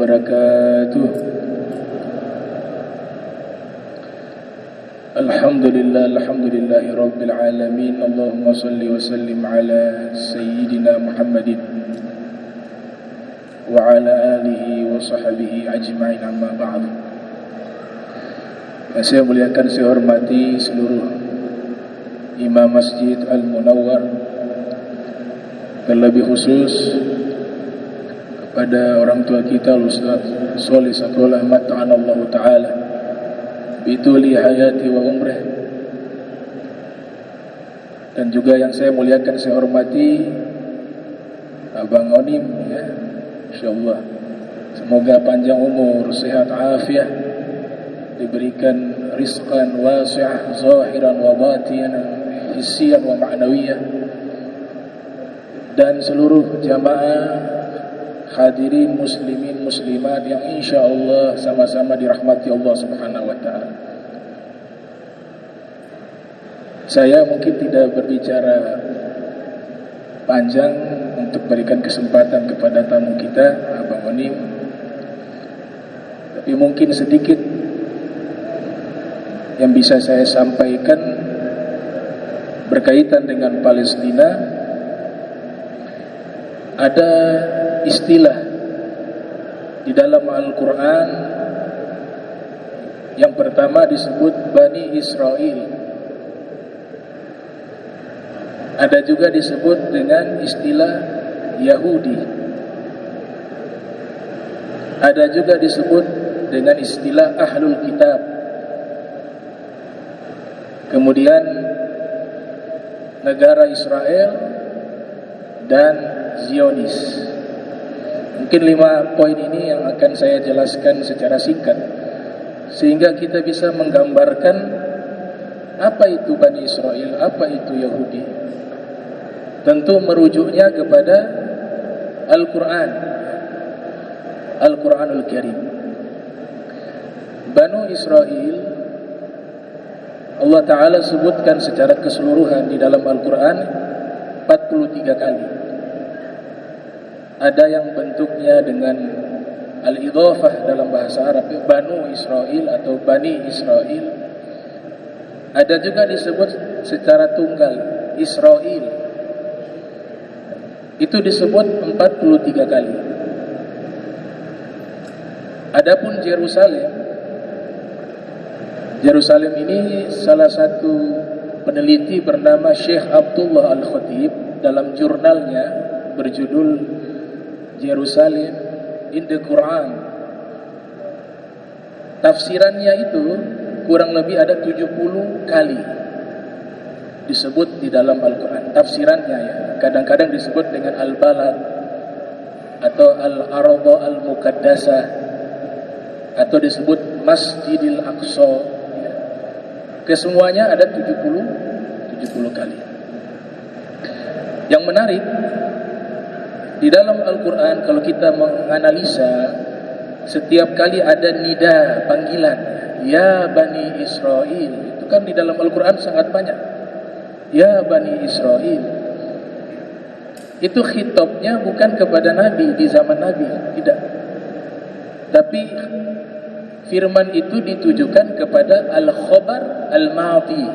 وبركاته. الحمد لله رب العالمين. اللهم صل وسلم على سيدنا محمد وعلى آله وصحبه أجمعين. أما بعد. Yang saya muliakan, saya hormati seluruh Imam Masjid Al-Munawwar, terlebih khusus kepada orang tua kita Ustaz Sholih Saiful Ahmad ta'anallahu ta'ala bituli hayati wa umrih. Dan juga yang saya muliakan, saya hormati Abang Onim, ya, insyaallah semoga panjang umur, sehat afiat, diberikan rizqan wasi'ah zahiran wa batinan, hissiyan wa ma'nawiyah, dan seluruh jamaah hadirin muslimin muslimat yang insyaallah sama-sama dirahmati Allah Subhanahu wa taala. Saya mungkin tidak berbicara panjang untuk berikan kesempatan kepada tamu kita Abang Onim, tapi mungkin sedikit yang bisa saya sampaikan berkaitan dengan Palestina. Ada istilah di dalam Al-Quran, yang pertama disebut Bani Israel, ada juga disebut dengan istilah Yahudi, ada juga disebut dengan istilah Ahlul Kitab, kemudian negara Israel dan Zionis. Mungkin 5 poin ini yang akan saya jelaskan secara singkat, sehingga kita bisa menggambarkan apa itu Bani Israel, apa itu Yahudi. Tentu merujuknya kepada Al-Quran, Al-Quranul Karim. Bani Israel Allah Ta'ala sebutkan secara keseluruhan di dalam Al-Quran 43 kali. Ada yang bentuknya dengan al-idhafah dalam bahasa Arab, Banu Israel atau Bani Israel. Ada juga disebut secara tunggal, Israel. Itu disebut 43 kali. Adapun Yerusalem ini salah satu peneliti bernama Syekh Abdullah Al-Khatib dalam jurnalnya berjudul Jerusalem in the Quran. Tafsirannya itu kurang lebih ada 70 kali disebut di dalam Al-Quran. Tafsirannya, ya, kadang-kadang disebut dengan Al-Balad atau Al-Arada Al-Muqaddasah atau disebut Masjidil Aqsa, ya. Kesemuanya ada 70 kali. Yang menarik di dalam Al-Quran, kalau kita menganalisa, setiap kali ada nida, panggilan, ya Bani Israel, itu kan di dalam Al-Quran sangat banyak. Ya Bani Israel, itu khitabnya bukan kepada Nabi di zaman Nabi, tidak. Tapi firman itu ditujukan kepada al-khabar al-madhi,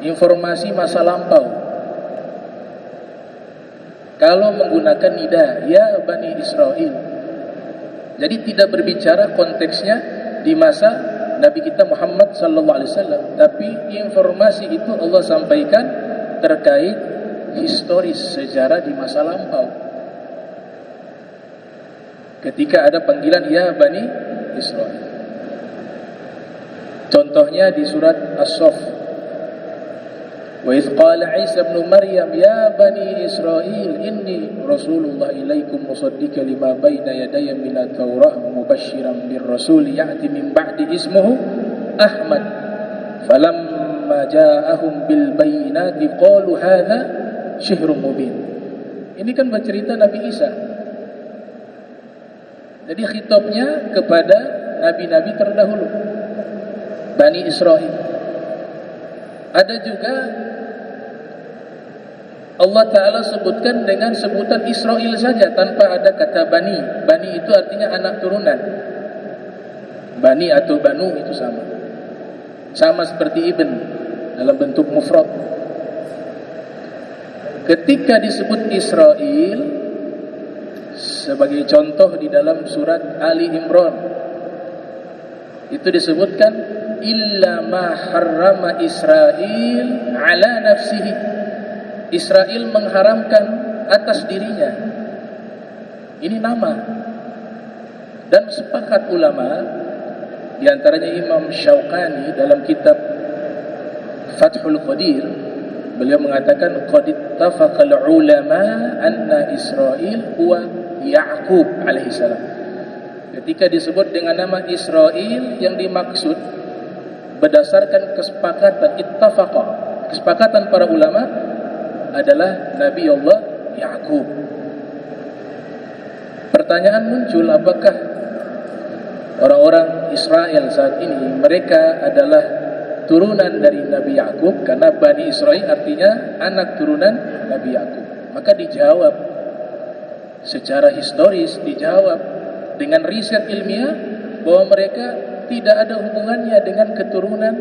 informasi masa lampau. Kalau menggunakan nida, ya Bani Israel, jadi tidak berbicara konteksnya di masa Nabi kita Muhammad sallallahu alaihi wasallam, tapi informasi itu Allah sampaikan terkait historis, sejarah di masa lampau. Ketika ada panggilan ya Bani Israel. Contohnya di surat As-Saff. Wa idh qala Isa ibn Maryam ya Bani Israel inni Rasulullah ilaikum musaddiqan lima baina yadayya minat Taurah mubasysyiran bir rasul ya'ti min ba'di ismuhu Ahmad falamma ja'ahum bil bayyinati qalu hadza syihrun mubin. Ini kan bercerita Nabi Isa. Jadi khitabnya kepada nabi-nabi terdahulu, Bani Israel. Ada juga Allah Ta'ala sebutkan dengan sebutan Israel saja tanpa ada kata Bani. Bani itu artinya anak turunan. Bani atau Banu itu sama. Sama seperti Ibn dalam bentuk mufrad. Ketika disebut Israel, sebagai contoh di dalam surat Ali Imran, itu disebutkan illa ma harrama Israel ala nafsihi. Israel mengharamkan atas dirinya. Ini nama. Dan sepakat ulama, di antaranya Imam Syauqani dalam kitab Fathul Qadir, beliau mengatakan qad ittafaqal ulama anna Israel huwa Ya'qub alaihi salam. Ketika disebut dengan nama Israel, yang dimaksud berdasarkan kesepakatan ittafaqa, kesepakatan para ulama adalah Nabi Allah Ya'qub. Pertanyaan muncul, apakah orang-orang Israel saat ini mereka adalah turunan dari Nabi Ya'qub? Karena Bani Israel artinya anak turunan Nabi Ya'qub. Maka dijawab secara historis, dijawab dengan riset ilmiah bahwa mereka tidak ada hubungannya dengan keturunan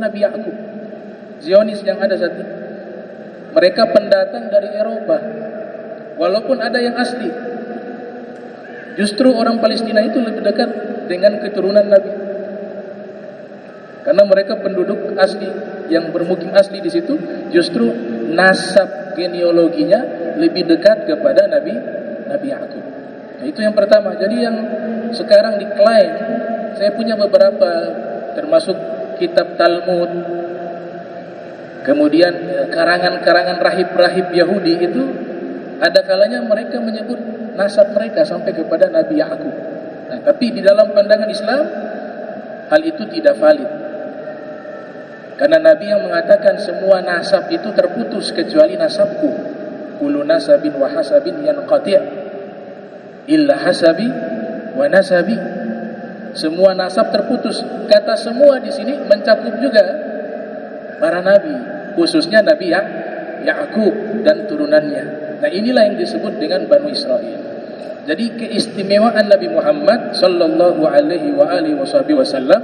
Nabi Ya'qub. Zionis yang ada saat ini, mereka pendatang dari Eropa, walaupun ada yang asli. Justru orang Palestina itu lebih dekat dengan keturunan Nabi, karena mereka penduduk asli yang bermukim asli di situ. Justru nasab genealoginya lebih dekat kepada Nabi Ya'qub. Nah, itu yang pertama. Jadi yang sekarang diklaim, saya punya beberapa, termasuk kitab Talmud, kemudian karangan-karangan rahib-rahib Yahudi itu, ada kalanya mereka menyebut nasab mereka sampai kepada Nabi Ya'qub. Nah, tapi di dalam pandangan Islam, hal itu tidak valid. Karena Nabi yang mengatakan semua nasab itu terputus kecuali nasabku. Kullu nasabin wa hasabin yanqati' illa hasabi wa nasabi. Semua nasab terputus. Kata semua di sini mencakup juga para nabi, khususnya Nabi Ya'qub dan turunannya. Nah, inilah yang disebut dengan Banu Israel. Jadi keistimewaan Nabi Muhammad sallallahu alaihi wasallam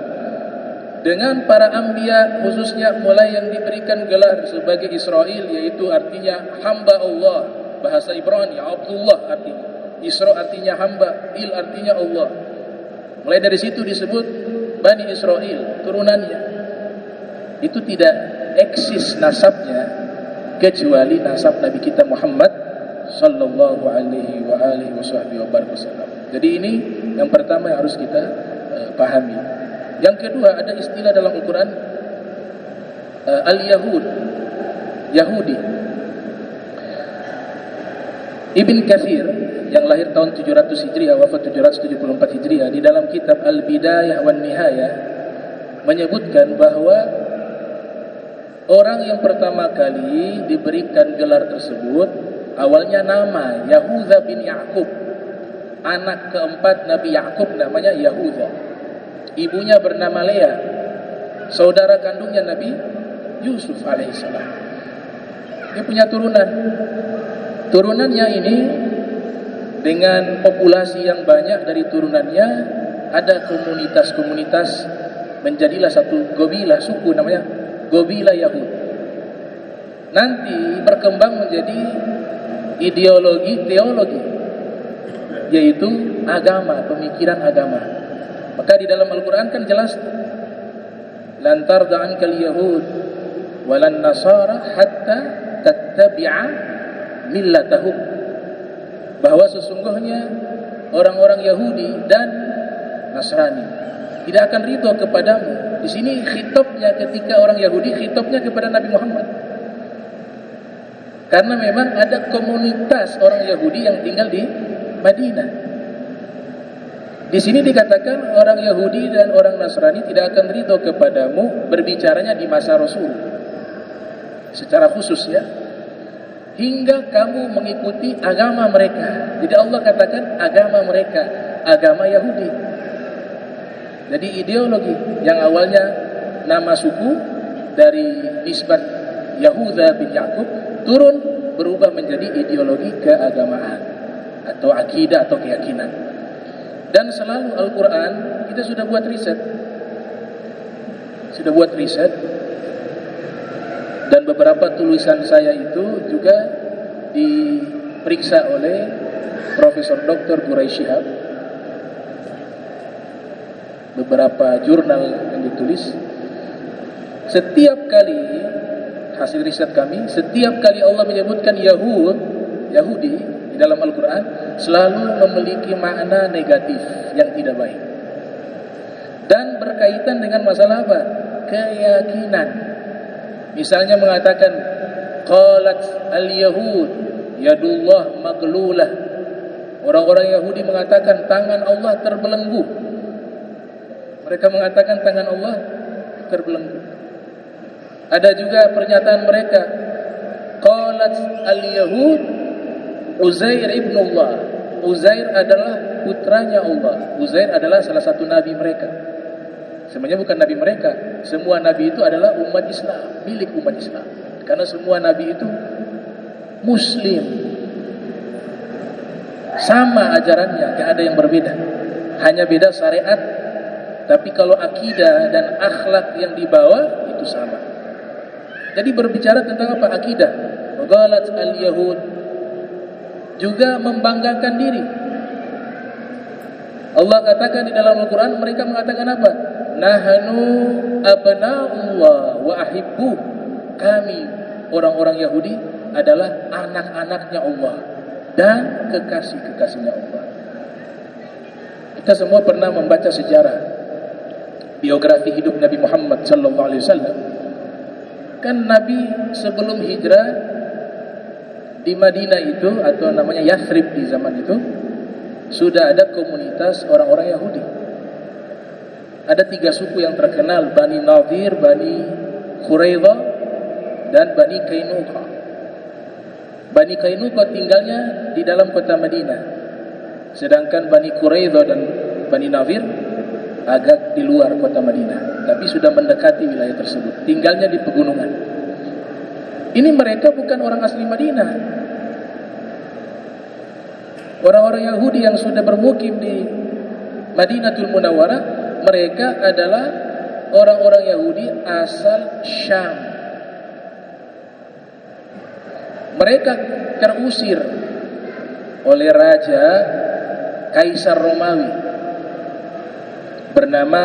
dengan para anbiya, khususnya mulai yang diberikan gelar sebagai Israel, yaitu artinya hamba Allah, bahasa Ibrani Abdullah artinya. Isra artinya hamba, il artinya Allah. Mulai dari situ disebut Bani Israel, turunannya. Itu tidak eksis nasabnya kecuali nasab Nabi kita Muhammad sallallahu alaihi wasallam. Jadi ini yang pertama yang harus kita pahami. Yang kedua, ada istilah dalam Al-Quran Al-Yahud, Yahudi. Ibn Katsir yang lahir tahun 700 Hijriah, wafat 774 Hijriah, di dalam kitab Al-Bidayah wan Nihayah menyebutkan bahwa orang yang pertama kali diberikan gelar tersebut awalnya nama Yahuda bin Ya'qub. Anak keempat Nabi Ya'qub namanya Yahuda. Ibunya bernama Lea, saudara kandungnya Nabi Yusuf alaihissalam. Dia punya turunan. Turunannya ini dengan populasi yang banyak dari turunannya, ada komunitas-komunitas, menjadilah satu gobilah, suku namanya Gobilah Yahud. Nanti berkembang menjadi ideologi, teologi, yaitu agama, pemikiran agama. Maka di dalam Al-Quran kan jelas, lan tarda ankal yahud walan nasara hatta tattabi'a millatahum, bahwa sesungguhnya orang-orang Yahudi dan Nasrani tidak akan ridho kepadamu. Di sini khitabnya ketika orang Yahudi, khitabnya kepada Nabi Muhammad. Karena memang ada komunitas orang Yahudi yang tinggal di Madinah. Di sini dikatakan orang Yahudi dan orang Nasrani tidak akan ridho kepadamu, berbicaranya di masa Rasul secara khusus ya, hingga kamu mengikuti agama mereka. Jadi Allah katakan agama mereka, agama Yahudi. Jadi ideologi yang awalnya nama suku dari nisbat Yahuda bin Ya'qub turun berubah menjadi ideologi keagamaan atau akidah atau keyakinan. Dan selalu Al-Quran kita sudah buat riset, dan beberapa tulisan saya itu juga diperiksa oleh Profesor Dr. Quraisy Shihab. Beberapa jurnal yang ditulis, setiap kali hasil riset kami, setiap kali Allah menyebutkan Yahudi di dalam Al-Quran selalu memiliki makna negatif yang tidak baik dan berkaitan dengan masalah apa? Keyakinan. Misalnya mengatakan qalat al-yahud yadullah maglulah, orang-orang Yahudi mengatakan tangan Allah terbelenggu. Mereka mengatakan tangan Allah terbelenggu. Ada juga pernyataan mereka, qalat al-yahud Uzair ibn Allah. Uzair adalah putranya Allah. Uzair adalah salah satu nabi mereka. Sebenarnya bukan nabi mereka. Semua nabi itu adalah umat Islam, milik umat Islam. Karena semua nabi itu Muslim. Sama ajarannya, tidak ada yang berbeda. Hanya beda syariat. Tapi kalau akidah dan akhlak yang dibawa itu sama. Jadi berbicara tentang apa? Akidah. Ghalat al-Yahud, juga membanggakan diri. Allah katakan di dalam Al-Quran, mereka mengatakan apa? Nahnu abna'ullah wa ahibbu. Kami orang-orang Yahudi adalah anak-anaknya Allah dan kekasih-kekasihnya Allah. Kita semua pernah membaca sejarah biografi hidup Nabi Muhammad sallallahu alaihi wasallam. Kan Nabi sebelum hijrah di Madinah itu, atau namanya Yathrib di zaman itu, sudah ada komunitas orang-orang Yahudi. Ada 3 suku yang terkenal, Bani Nadir, Bani Quraidah, dan Bani Kainuqa. Bani Kainuqa tinggalnya di dalam kota Madinah, sedangkan Bani Quraidah dan Bani Nadir agak di luar kota Madinah, tapi sudah mendekati wilayah tersebut, tinggalnya di pegunungan. Ini mereka bukan orang asli Madinah. Orang-orang Yahudi yang sudah bermukim di Madinatul Munawwarah, mereka adalah orang-orang Yahudi asal Syam. Mereka terusir oleh raja Kaisar Romawi bernama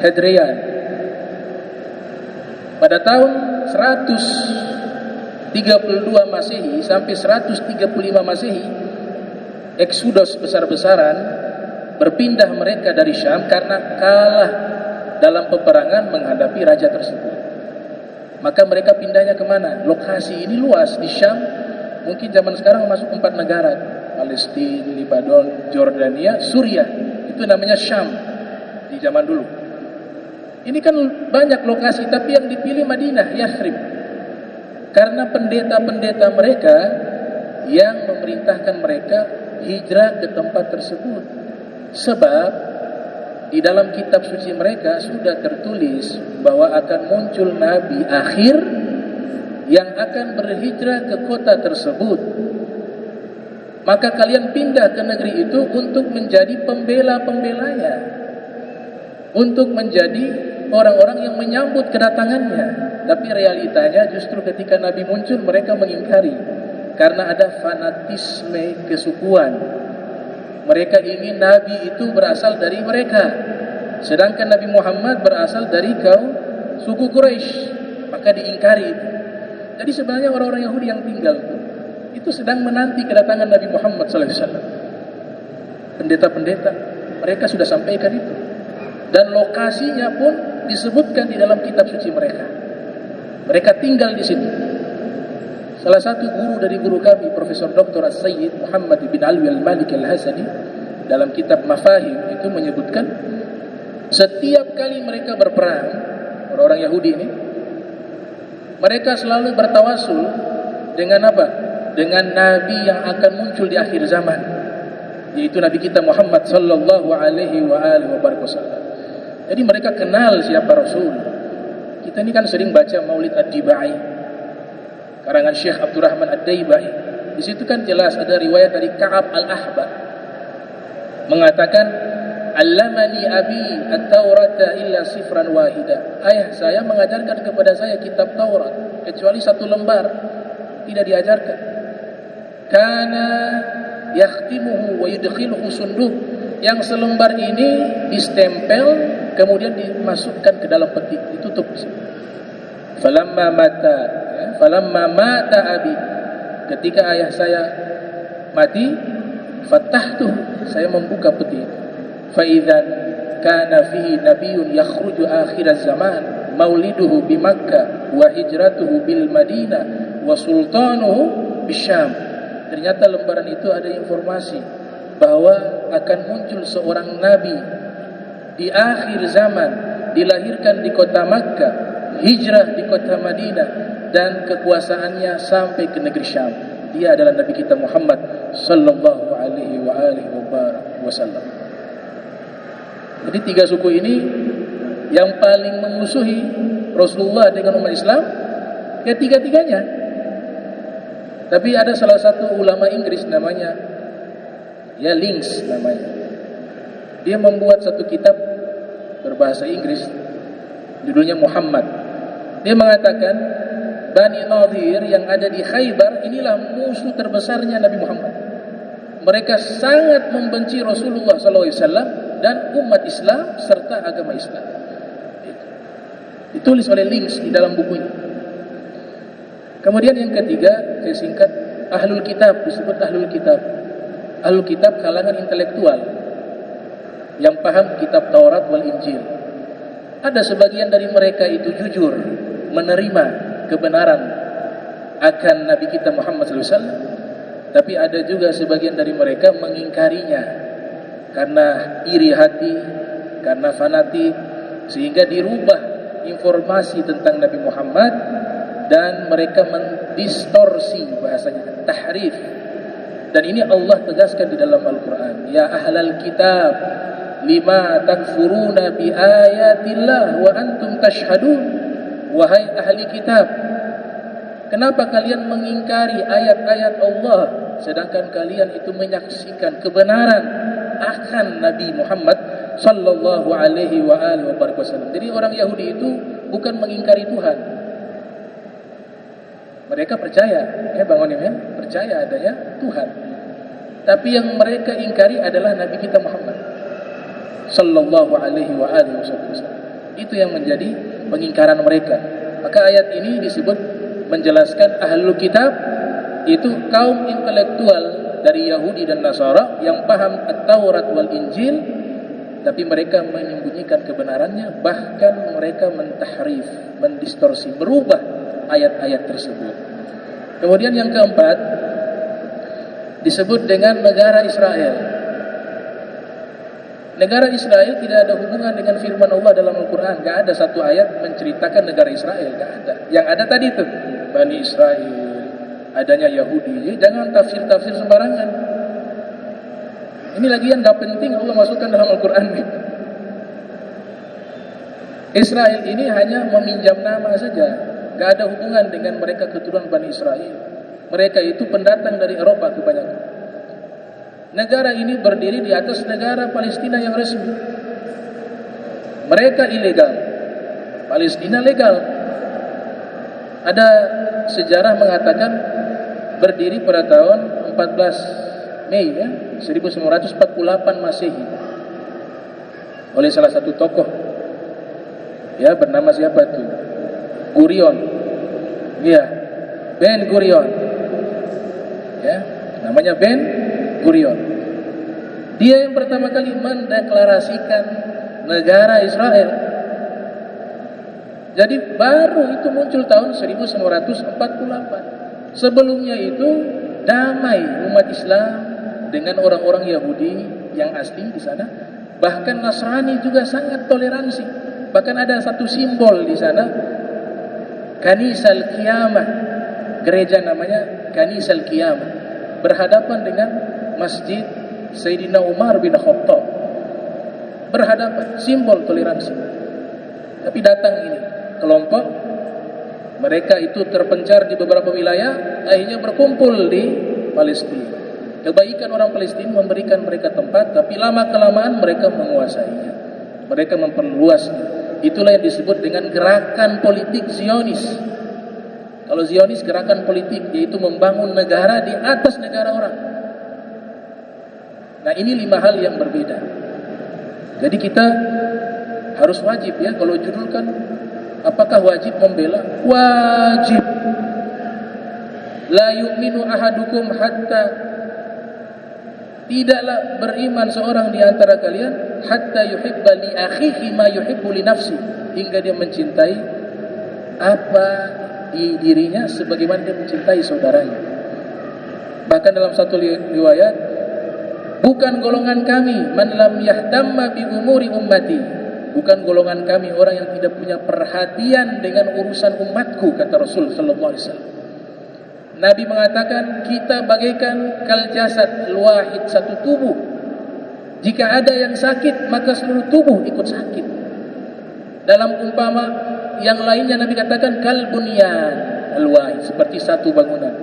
Hadrian pada tahun 132 Masehi sampai 135 Masehi. Eksodus besar-besaran berpindah mereka dari Syam karena kalah dalam peperangan menghadapi raja tersebut. Maka mereka pindahnya kemana? Lokasi ini luas di Syam, mungkin zaman sekarang masuk 4 negara: Palestina, Lebanon, Jordania, Suriah. Itu namanya Syam di zaman dulu. Ini kan banyak lokasi, tapi yang dipilih Madinah, Yathrib. Karena pendeta-pendeta mereka yang memerintahkan mereka hijrah ke tempat tersebut. Sebab di dalam kitab suci mereka sudah tertulis bahwa akan muncul nabi akhir yang akan berhijrah ke kota tersebut. Maka kalian pindah ke negeri itu untuk menjadi pembela-pembelanya, untuk menjadi orang-orang yang menyambut kedatangannya. Tapi realitanya justru ketika Nabi muncul, mereka mengingkari karena ada fanatisme kesukuan. Mereka ingin Nabi itu berasal dari mereka, sedangkan Nabi Muhammad berasal dari kaum suku Quraisy, maka diingkari. Jadi sebenarnya orang-orang Yahudi yang tinggal itu sedang menanti kedatangan Nabi Muhammad SAW. Pendeta-pendeta mereka sudah sampaikan itu, dan lokasinya pun disebutkan di dalam kitab suci mereka. Mereka tinggal di situ. Salah satu guru dari guru kami, Profesor Dr. As-Sayyid Muhammad bin Alwi Al-Malik Al-Hasani, dalam kitab Mafahim itu menyebutkan, setiap kali mereka berperang, orang-orang Yahudi ini, mereka selalu bertawasul dengan apa? Dengan Nabi yang akan muncul di akhir zaman, yaitu Nabi kita Muhammad sallallahu alaihi wasallam. Jadi mereka kenal siapa Rasul. Kita ini kan sering baca Maulid Ad-Dibai. karangan Syekh Abdurrahman Ad-Daibai. Di situ kan jelas ada riwayat dari Ka'ab Al-Ahbar mengatakan, "Allamani abi at-Taurata illa sifran wahida." Ayah saya mengajarkan kepada saya kitab Taurat kecuali satu lembar tidak diajarkan. Kana yakhtimuhu wa yudkhiluhu sunduq. Yang selembar ini distempel kemudian dimasukkan ke dalam peti, ditutup. Falamma mata abi, ketika ayah saya mati, fatahtu, saya membuka peti itu. Fa idzan kana fihi nabiyyun yakhruju akhir zaman, mauliduhu bi Makkah wa hijratuhu bil Madinah wa sultanuhu bisyam. Ternyata lembaran itu ada informasi bahwa akan muncul seorang nabi di akhir zaman, dilahirkan di kota Makkah, hijrah di kota Madinah, dan kekuasaannya sampai ke negeri Syam. Dia adalah Nabi kita Muhammad sallallahu alaihi wasallam. Jadi tiga suku ini yang paling memusuhi Rasulullah dengan umat Islam, ya tiga-tiganya. Tapi ada salah satu ulama Inggris namanya, ya Links namanya. Dia membuat satu kitab berbahasa Inggris, judulnya Muhammad. Dia mengatakan Bani Nadir yang ada di Khaybar inilah musuh terbesarnya Nabi Muhammad. Mereka sangat membenci Rasulullah SAW dan umat Islam serta agama Islam. Ditulis oleh Links di dalam bukunya. Kemudian yang ketiga, saya singkat, Ahlul Kitab, disebut Ahlul Kitab. Ahlul Kitab kalangan intelektual yang paham kitab Taurat wal Injil. Ada sebagian dari mereka itu jujur menerima kebenaran akan Nabi kita Muhammad SAW, tapi ada juga sebagian dari mereka mengingkarinya karena iri hati, karena fanatik, sehingga dirubah informasi tentang Nabi Muhammad dan mereka mendistorsi bahasanya, tahrif. Dan ini Allah tegaskan di dalam Al-Quran, ya ahlal kitab lima takfuruna bi ayatillah wa antum tashhadun. Wahai ahli kitab, kenapa kalian mengingkari ayat-ayat Allah sedangkan kalian itu menyaksikan kebenaran akan Nabi Muhammad sallallahu alaihi wasallam. Jadi orang Yahudi itu bukan mengingkari Tuhan. Mereka percaya, percaya adanya Tuhan. Tapi yang mereka ingkari adalah Nabi kita Muhammad sallallahu alaihi wasallam. Itu yang menjadi pengingkaran mereka. Maka ayat ini disebut menjelaskan Ahlul Kitab itu kaum intelektual dari Yahudi dan Nasara yang paham At-Taurat wal Injil, tapi mereka menyembunyikan kebenarannya, bahkan mereka mentahrif, mendistorsi, merubah ayat-ayat tersebut. Kemudian yang keempat disebut dengan negara Israel. Negara Israel tidak ada hubungan dengan firman Allah dalam Al-Quran. Gak ada satu ayat menceritakan negara Israel, gak ada. Yang ada tadi itu Bani Israel, adanya Yahudi. Jadi jangan tafsir-tafsir sembarangan. Ini lagi yang gak penting Allah masukkan dalam Al-Quran. Israel ini hanya meminjam nama saja, gak ada hubungan dengan mereka keturunan Bani Israel. Mereka itu pendatang dari Eropa kebanyakan. Negara ini berdiri di atas negara Palestina yang resmi. Mereka ilegal, Palestina legal. Ada sejarah mengatakan berdiri pada tahun 14 Mei 1948 Masehi oleh salah satu tokoh, ya, bernama siapa itu? Gurion, ya, Ben Gurion, ya, namanya Ben Gurion. Dia yang pertama kali mendeklarasikan negara Israel. Jadi baru itu muncul tahun 1948. Sebelumnya itu damai umat Islam dengan orang-orang Yahudi yang asli di sana. Bahkan Nasrani juga sangat toleransi. Bahkan ada satu simbol di sana, Kanisal Qiyamah. Gereja namanya Kanisal Qiyamah, berhadapan dengan Masjid Sayyidina Umar bin Khattab. Berhadapan, simbol toleransi. Tapi datang ini kelompok Mereka itu terpencar di beberapa wilayah, akhirnya berkumpul di Palestina. Kebaikan orang Palestina memberikan mereka tempat, tapi lama-kelamaan mereka menguasainya. Mereka memperluasnya. Itulah yang disebut dengan gerakan politik Zionis. Kalau Zionis gerakan politik, yaitu membangun negara di atas negara orang. Nah, ini 5 hal yang berbeda. Jadi kita harus wajib ya, kalau judul kan apakah wajib membela? Wajib. La yu'minu ahadukum hatta, tidaklah beriman seorang di antara kalian hatta yuhibba li akhihi ma yuhibbu li nafsi, hingga dia mencintai apa di dirinya sebagaimana dia mencintai saudaranya. Bahkan dalam satu riwayat, bukan golongan kami man lam yahdamma bi umuri ummati, bukan golongan kami orang yang tidak punya perhatian dengan urusan umatku, kata Rasul sallallahu alaihi wasallam. Nabi mengatakan kita bagaikan kal jasad wahid, satu tubuh. Jika ada yang sakit maka seluruh tubuh ikut sakit. Dalam umpama yang lainnya Nabi katakan kal bunyan al wahid, seperti satu bangunan.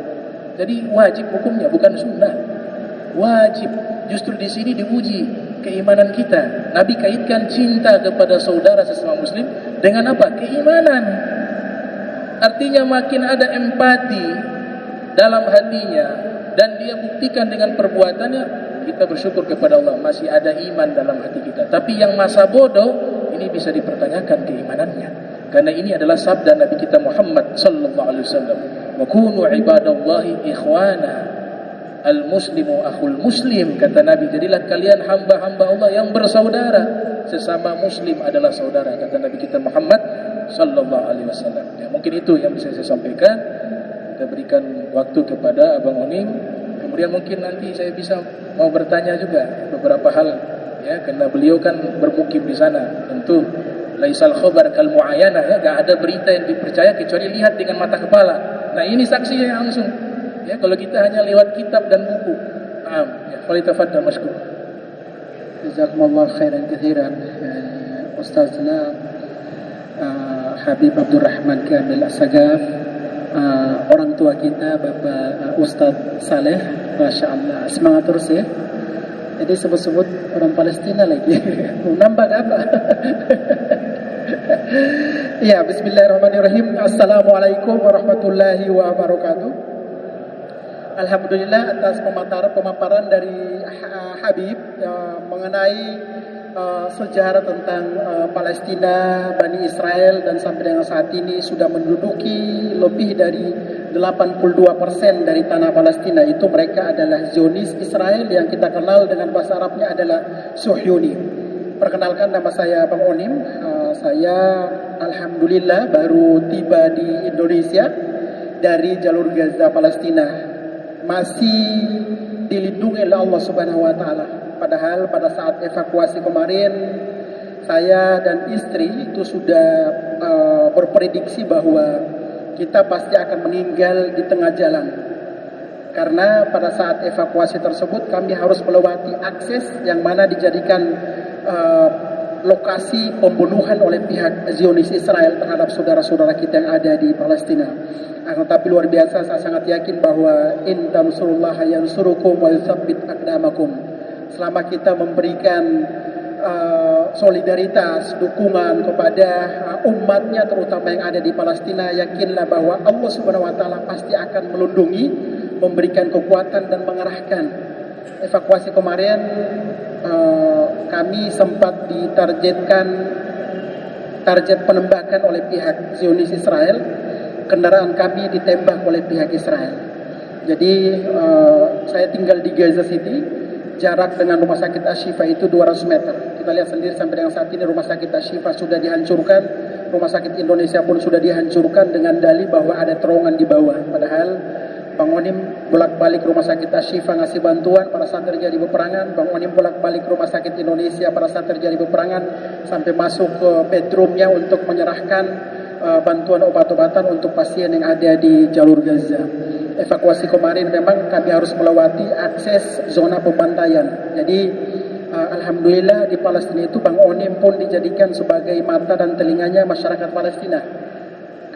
Jadi wajib hukumnya, bukan sunnah. Wajib. Justru di sini diuji keimanan kita. Nabi kaitkan cinta kepada saudara sesama muslim dengan apa? Keimanan. Artinya makin ada empati dalam hatinya dan dia buktikan dengan perbuatannya, kita bersyukur kepada Allah masih ada iman dalam hati kita. Tapi yang masa bodoh ini bisa dipertanyakan keimanannya, karena ini adalah sabda Nabi kita Muhammad sallallahu alaihi wasallam, wa kunu ibadallahi ikhwana, al muslimu akhul muslim, kata Nabi, jadilah kalian hamba-hamba Allah yang bersaudara, sesama muslim adalah saudara, kata Nabi kita Muhammad sallallahu alaihi wasallam. Ya, mungkin itu yang bisa saya sampaikan. Kita berikan waktu kepada Abang Onim, kemudian mungkin nanti saya bisa mau bertanya juga beberapa hal ya, karena beliau kan bermukim di sana. Tentu laisal khabar kal muayyanah ya, enggak ada berita yang dipercaya kecuali lihat dengan mata kepala. Nah, ini saksinya yang langsung. Ya, kalau kita hanya lewat kitab dan buku. Naam, ya, falitafaddal mashkur. Jazakumullah khairan katsiran. Ustazna Habib Abdurrahman Kamil As-Sagaf, orang tua kita Bapak Ustadz Saleh, Masya Allah, semangat terus ya. Jadi sebut-sebut orang Palestina lagi. Nambah apa? Ya, bismillahirrahmanirrahim. Assalamualaikum warahmatullahi wabarakatuh. Alhamdulillah atas pemaparan dari Habib mengenai sejarah tentang Palestina, Bani Israel, dan sampai dengan saat ini sudah menduduki lebih dari 82% dari tanah Palestina. Itu mereka adalah Zionis Israel yang kita kenal dengan bahasa Arabnya adalah Suhyuni. Perkenalkan, nama saya Bang Onim. Saya alhamdulillah baru tiba di Indonesia dari jalur Gaza Palestina. Masih dilindungi oleh Allah Subhanahu wa taala. Padahal pada saat evakuasi kemarin, saya dan istri itu sudah berprediksi bahwa kita pasti akan meninggal di tengah jalan. Karena pada saat evakuasi tersebut kami harus melewati akses yang mana dijadikan lokasi pembunuhan oleh pihak Zionis Israel terhadap saudara-saudara kita yang ada di Palestina. Tapi luar biasa, saya sangat yakin bahwa in tansurullaha yansurukum wa yutsabbit aqdamakum. Selama kita memberikan solidaritas, dukungan kepada umatnya terutama yang ada di Palestina, yakinlah bahwa Allah Subhanahu wa taala pasti akan melindungi, memberikan kekuatan dan mengarahkan. Evakuasi kemarin kami sempat ditargetkan target penembakan oleh pihak Zionis Israel. Kendaraan kami ditembak oleh pihak Israel. Jadi saya tinggal di Gaza City, jarak dengan rumah sakit Ashifa itu 200 meter. Kita lihat sendiri sampai dengan saat ini rumah sakit Ashifa sudah dihancurkan, rumah sakit Indonesia pun sudah dihancurkan dengan dalih bahwa ada terowongan di bawah. Padahal Bang Onim bolak-balik rumah sakit Ashifa ngasih bantuan pada saat terjadi peperangan. Bang Onim bolak-balik rumah sakit Indonesia pada saat terjadi peperangan, sampai masuk ke bedroomnya untuk menyerahkan bantuan obat-obatan untuk pasien yang ada di jalur Gaza. Evakuasi kemarin memang kami harus melewati akses zona pembantaian. Jadi alhamdulillah di Palestina itu Bang Onim pun dijadikan sebagai mata dan telinganya masyarakat Palestina.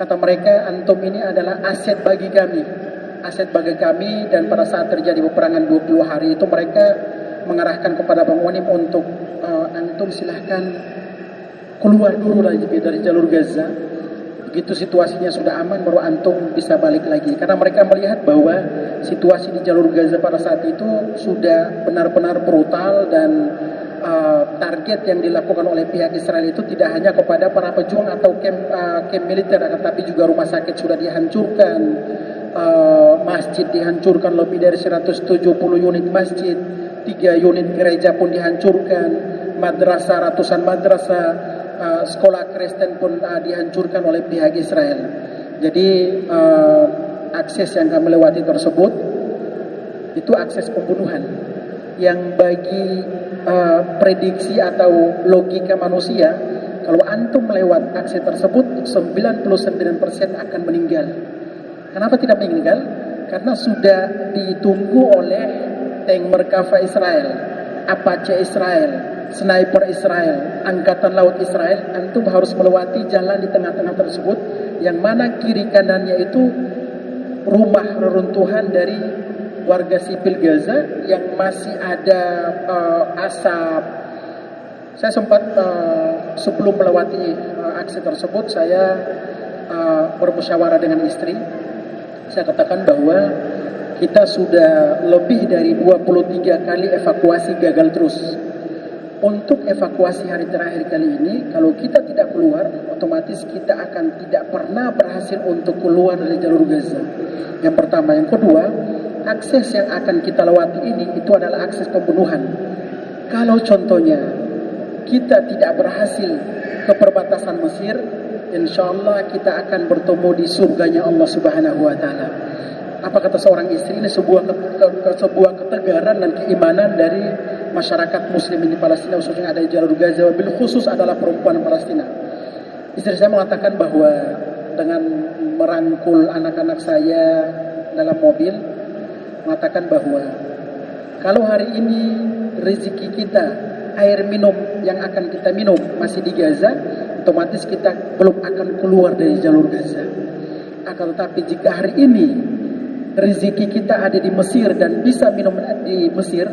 Kata mereka, antum ini adalah aset bagi kami. Aset bagi kami, dan pada saat terjadi peperangan 20 hari itu mereka mengarahkan kepada Bang Onim untuk antum silahkan keluar dulu dari jalur Gaza. Begitu situasinya sudah aman baru antum bisa balik lagi. Karena mereka melihat bahwa situasi di jalur Gaza pada saat itu sudah benar-benar brutal, dan target yang dilakukan oleh pihak Israel itu tidak hanya kepada para pejuang atau camp militer, tetapi juga rumah sakit sudah dihancurkan, masjid dihancurkan, lebih dari 170 unit masjid, 3 unit gereja pun dihancurkan, madrasah, ratusan madrasah, sekolah Kristen pun dihancurkan oleh pihak Israel. Jadi akses yang kami lewati tersebut itu akses pembunuhan yang bagi prediksi atau logika manusia, kalau antum melewat akses tersebut 99% akan meninggal. Kenapa tidak meninggal? Karena sudah ditunggu oleh tank Merkava Israel, Apache Israel, sniper Israel, angkatan laut Israel. Antum harus melewati jalan di tengah-tengah tersebut, yang mana kiri kanannya itu rumah reruntuhan dari warga sipil Gaza yang masih ada asap. Saya sempat sebelum melewati aksi tersebut, saya bermusyawarah dengan istri. Saya katakan bahwa kita sudah lebih dari 23 kali evakuasi gagal terus. Untuk evakuasi hari terakhir kali ini, kalau kita tidak keluar, otomatis kita akan tidak pernah berhasil untuk keluar dari jalur Gaza. Yang pertama. Yang kedua, akses yang akan kita lewati ini itu adalah akses pembunuhan. Kalau contohnya kita tidak berhasil ke perbatasan Mesir, insya Allah kita akan bertemu di surganya Allah Subhanahu wa Ta'ala. Apa kata seorang istri, ini sebuah ketegaran dan keimanan dari masyarakat Muslim di Palestina, khususnya ada di jalur Gaza, bil khusus adalah perempuan Palestina. Istri saya mengatakan bahwa dengan merangkul anak-anak saya dalam mobil, mengatakan bahwa kalau hari ini rezeki kita, air minum yang akan kita minum masih di Gaza, otomatis kita belum akan keluar dari jalur Gaza. Akan tetapi jika hari ini rezeki kita ada di Mesir dan bisa minum di Mesir,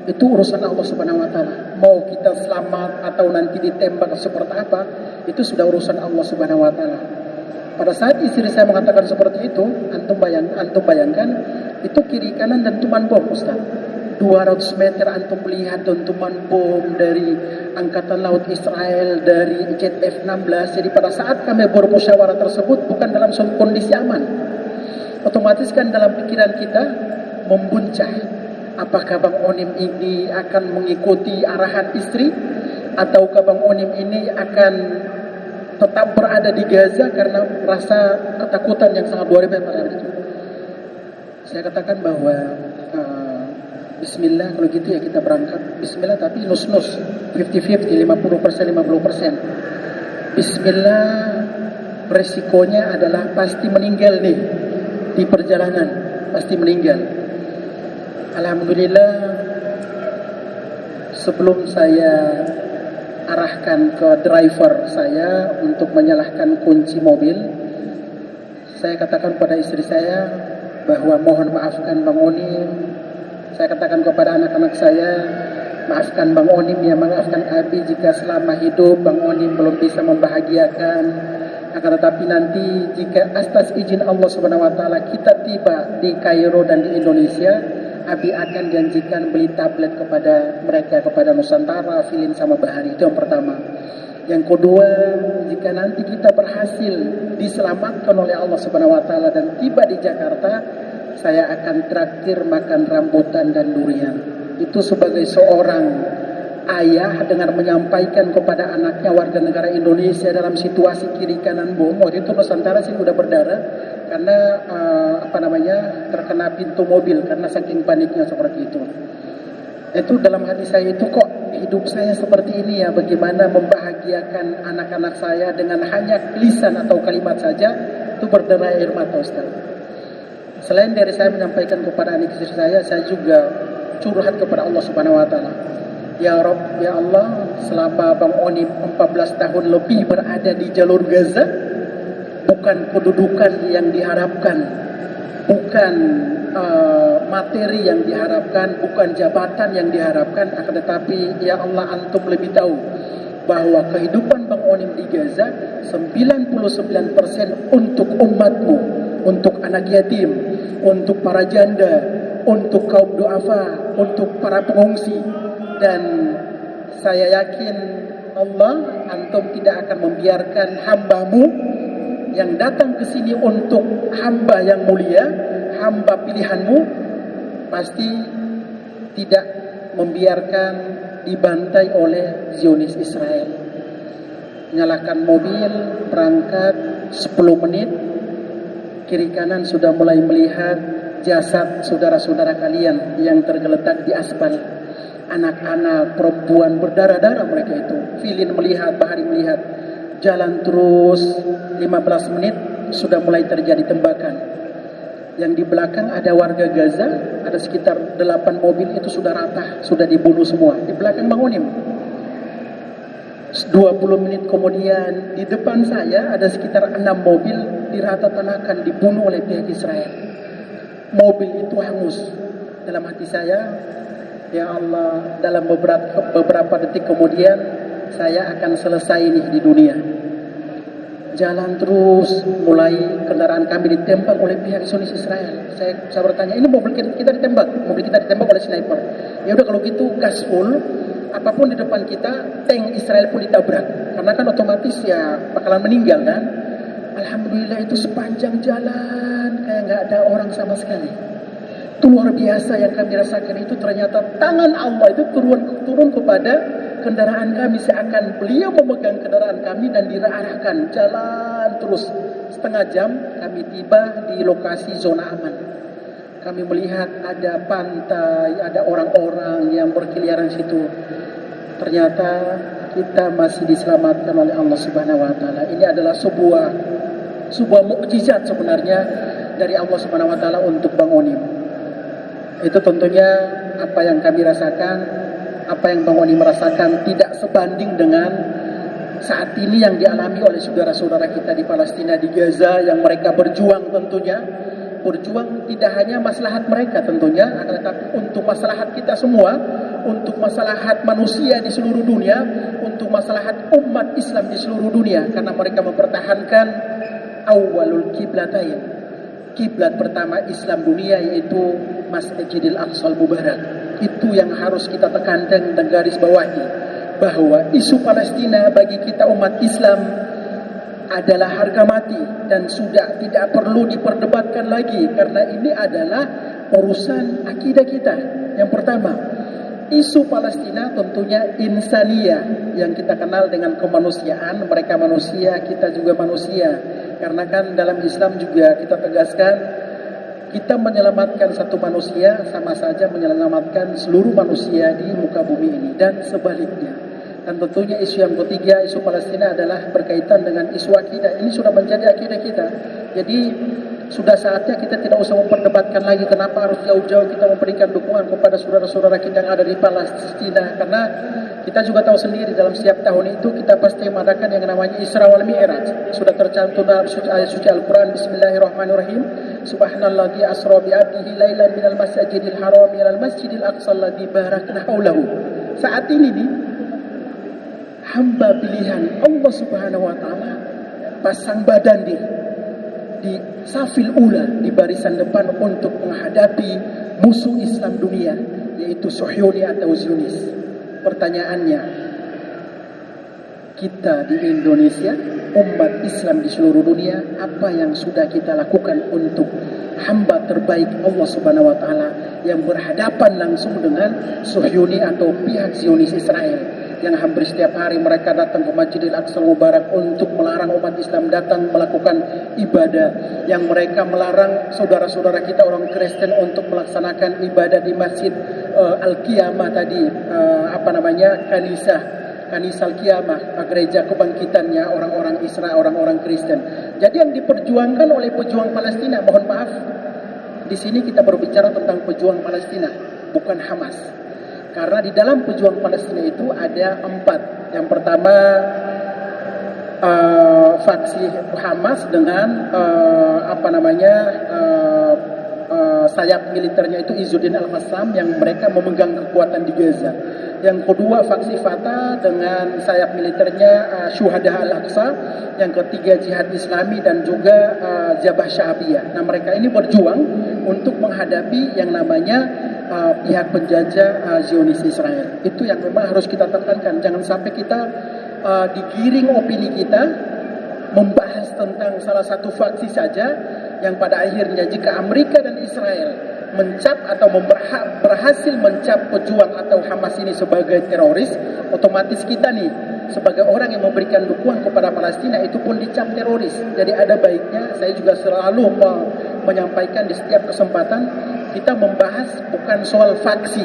itu urusan Allah Subhanahu wa Ta'ala. Mau kita selamat atau nanti ditembak seperti apa, itu sudah urusan Allah Subhanahu wa Ta'ala. Pada saat istri saya mengatakan seperti itu, antum bayangkan itu kiri kanan dentuman bom, Ustaz. 200 meter antum melihat dentuman bom dari angkatan laut Israel, dari jet F-16. Jadi pada saat kami bermusyawarah tersebut bukan dalam kondisi aman. Otomatis kan dalam pikiran kita membuncah, apakah Bang Onim ini akan mengikuti arahan istri, ataukah Bang Onim ini akan tetap berada di Gaza karena rasa ketakutan yang sangat luar biasa pada hari itu. Saya katakan bahwa Bismillah, kalau gitu ya kita berangkat Bismillah, tapi nus-nus 50-50, 50%. Bismillah, resikonya adalah pasti meninggal nih di perjalanan, pasti meninggal. Alhamdulillah, sebelum saya arahkan ke driver saya untuk menyalakan kunci mobil, saya katakan pada istri saya bahwa mohon maafkan Bang Onim. Saya katakan kepada anak-anak saya, maafkan Bang Onim ya, maafkan Abi jika selama hidup Bang Onim belum bisa membahagiakan. Akan tetapi nanti jika atas izin Allah Subhanahu wa Ta'ala kita tiba di Kairo dan di Indonesia, Abi akan janjikan beli tablet kepada mereka, kepada Nusantara, Filin sama Bahari. Itu yang pertama. Yang kedua, jika nanti kita berhasil diselamatkan oleh Allah Subhanahu wa Ta'ala dan tiba di Jakarta, saya akan traktir makan rambutan dan durian. Itu sebagai seorang ayah dengan menyampaikan kepada anaknya warga negara Indonesia dalam situasi kiri kanan bom. Waktu itu Nusantara sih udah berdarah karena terkena pintu mobil karena saking paniknya seperti itu. Itu dalam hati saya itu, kok hidup saya seperti ini ya, bagaimana membahagiakan anak-anak saya dengan hanya lisan atau kalimat saja, itu berdarah air mata, Ustaz. Selain dari saya menyampaikan kepada anak istri saya juga curhat kepada Allah Subhanahu wa Ta'ala. Ya Rabb, ya Allah, selama Bang Onim 14 tahun lebih berada di jalur Gaza, bukan kedudukan yang diharapkan, bukan materi yang diharapkan, bukan jabatan yang diharapkan, akan tetapi ya Allah, antum lebih tahu bahwa kehidupan Bang Onim di Gaza 99% untuk umatmu, untuk anak yatim, untuk para janda, untuk kaum duafa, untuk para pengungsi. Dan saya yakin Allah, antum tidak akan membiarkan hambamu yang datang ke sini untuk hamba yang mulia, hamba pilihanmu, pasti tidak membiarkan dibantai oleh Zionis Israel. Nyalakan mobil, berangkat 10 menit, kiri kanan sudah mulai melihat jasad saudara-saudara kalian yang tergeletak di aspal. Anak-anak, perempuan, berdarah-darah mereka itu. Filin melihat, Bahari melihat. Jalan terus 15 menit sudah mulai terjadi tembakan. Yang di belakang ada warga Gaza, ada sekitar 8 mobil itu sudah rata, sudah dibunuh semua. Di belakang Bang Onim. 20 menit kemudian di depan saya ada sekitar 6 mobil dirata-tanakan, dibunuh oleh pihak Israel. Mobil itu hangus. Dalam hati saya, ya Allah, dalam beberapa detik kemudian saya akan selesai nih di dunia. Jalan terus, mulai kendaraan kami ditembak oleh pihak Zionis Israel. Saya bertanya, ini mobil kita ditembak, mobil kita ditembak oleh sniper. Ya udah kalau gitu gas full, apapun di depan kita, tank Israel pun ditabrak. Karena kan otomatis ya bakalan meninggal kan. Alhamdulillah itu sepanjang jalan kayak nggak ada orang sama sekali. Itu luar biasa yang kami rasakan itu, ternyata tangan Allah itu turun kepada kendaraan kami, seakan beliau memegang kendaraan kami dan diarahkan jalan terus. Setengah jam kami tiba di lokasi zona aman. Kami melihat ada pantai, ada orang-orang yang berkeliaran situ. Ternyata kita masih diselamatkan oleh Allah Subhanahu wa taala. Ini adalah sebuah mukjizat sebenarnya dari Allah Subhanahu wa taala untuk Bang Onim. Itu tentunya apa yang kami rasakan, apa yang Bang Onim merasakan tidak sebanding dengan saat ini yang dialami oleh saudara-saudara kita di Palestina, di Gaza, yang mereka berjuang tentunya. Berjuang tidak hanya maslahat mereka tentunya, akan tetapi untuk maslahat kita semua, untuk maslahat manusia di seluruh dunia, untuk maslahat umat Islam di seluruh dunia, karena mereka mempertahankan awalul kiblatain, kiblat pertama Islam dunia, yaitu Masjidil Aqsal Mubarak. Itu yang harus kita tekankan dan garis bawahi, bahwa isu Palestina bagi kita umat Islam adalah harga mati dan sudah tidak perlu diperdebatkan lagi, karena ini adalah urusan akidah kita. Yang pertama, isu Palestina tentunya insaniyah, yang kita kenal dengan kemanusiaan. Mereka manusia, kita juga manusia. Karena kan dalam Islam juga kita tegaskan, kita menyelamatkan satu manusia sama saja menyelamatkan seluruh manusia di muka bumi ini, dan sebaliknya. Dan tentunya isu yang ketiga, isu Palestina, adalah berkaitan dengan isu akidah. Ini sudah menjadi akidah kita. Jadi sudah saatnya kita tidak usah memperdebatkan lagi kenapa harus jauh-jauh kita memberikan dukungan kepada saudara-saudara kita yang ada di Palestina. Karena kita juga tahu sendiri dalam setiap tahun itu kita pasti mengadakan yang namanya Isra wal Mi'raj. Sudah tercantum dalam ayat suci Al-Quran, Bismillahirrahmanirrahim. Subhanalladzi asra bi 'abdihi lailan minal masjidil haram ilal masjidil aqsal ladzi barakna haulahu. Saat ini nih, hamba pilihan Allah Subhanahu wa taala pasang badan di safil ula, di barisan depan untuk menghadapi musuh Islam dunia, yaitu Suhyoni atau Zionis. Pertanyaannya, kita di Indonesia, umat Islam di seluruh dunia, apa yang sudah kita lakukan untuk hamba terbaik Allah Subhanahu wa taala yang berhadapan langsung dengan Suhyoni atau pihak Zionis Israel, yang hampir setiap hari mereka datang ke Masjidil Aqsal Mubarak untuk melarang umat Islam datang melakukan ibadah, yang mereka melarang saudara-saudara kita orang Kristen untuk melaksanakan ibadah di Masjid Al-Qiyamah tadi, Kanisa Al-Qiyamah, gereja kebangkitannya orang-orang Israel, orang-orang Kristen. Jadi yang diperjuangkan oleh pejuang Palestina, mohon maaf, di sini kita berbicara tentang pejuang Palestina, bukan Hamas. Karena di dalam pejuang Palestina itu ada 4. Yang pertama faksi Hamas dengan sayap militernya itu Izzuddin Al-Qassam yang mereka memegang kekuatan di Gaza. Yang kedua faksi Fatah dengan sayap militernya Syuhada Al-Aqsa. Yang ketiga Jihad Islami dan juga Jabhah Sya'biyah. Nah, mereka ini berjuang untuk menghadapi yang namanya pihak penjajah Zionis Israel. Itu yang memang harus kita tekankan. Jangan sampai kita digiring opini kita membahas tentang salah satu faksi saja, yang pada akhirnya jika Amerika dan Israel mencap atau berhasil mencap pejuang atau Hamas ini sebagai teroris, otomatis kita nih sebagai orang yang memberikan dukungan kepada Palestina itu pun dicap teroris. Jadi ada baiknya, saya juga selalu menyampaikan di setiap kesempatan, kita membahas bukan soal faksi.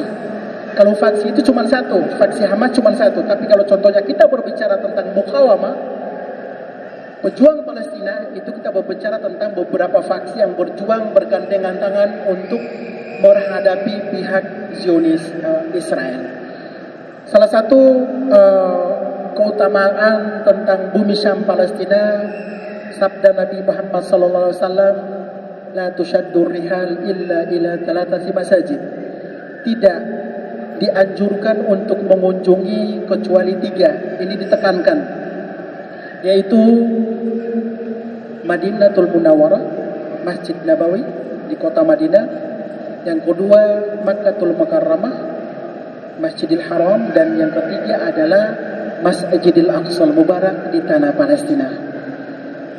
Kalau faksi itu cuma satu, faksi Hamas cuma satu. Tapi kalau contohnya kita berbicara tentang mukawamah, pejuang Palestina, itu kita berbicara tentang beberapa faksi yang berjuang bergandengan tangan untuk menghadapi pihak Zionis Israel. Salah satu keutamaan tentang bumi Syam Palestina, sabda Nabi Muhammad SAW, la tushaddur rihal illa ila thalathati masajid. Tidak dianjurkan untuk mengunjungi kecuali 3. Ini ditekankan, yaitu Madinatul Munawwarah, Masjid Nabawi di kota Madinah. Yang kedua Makkatul Mukarramah, Masjidil Haram, dan yang ketiga adalah Masjidil Aqsal Mubarak di tanah Palestina.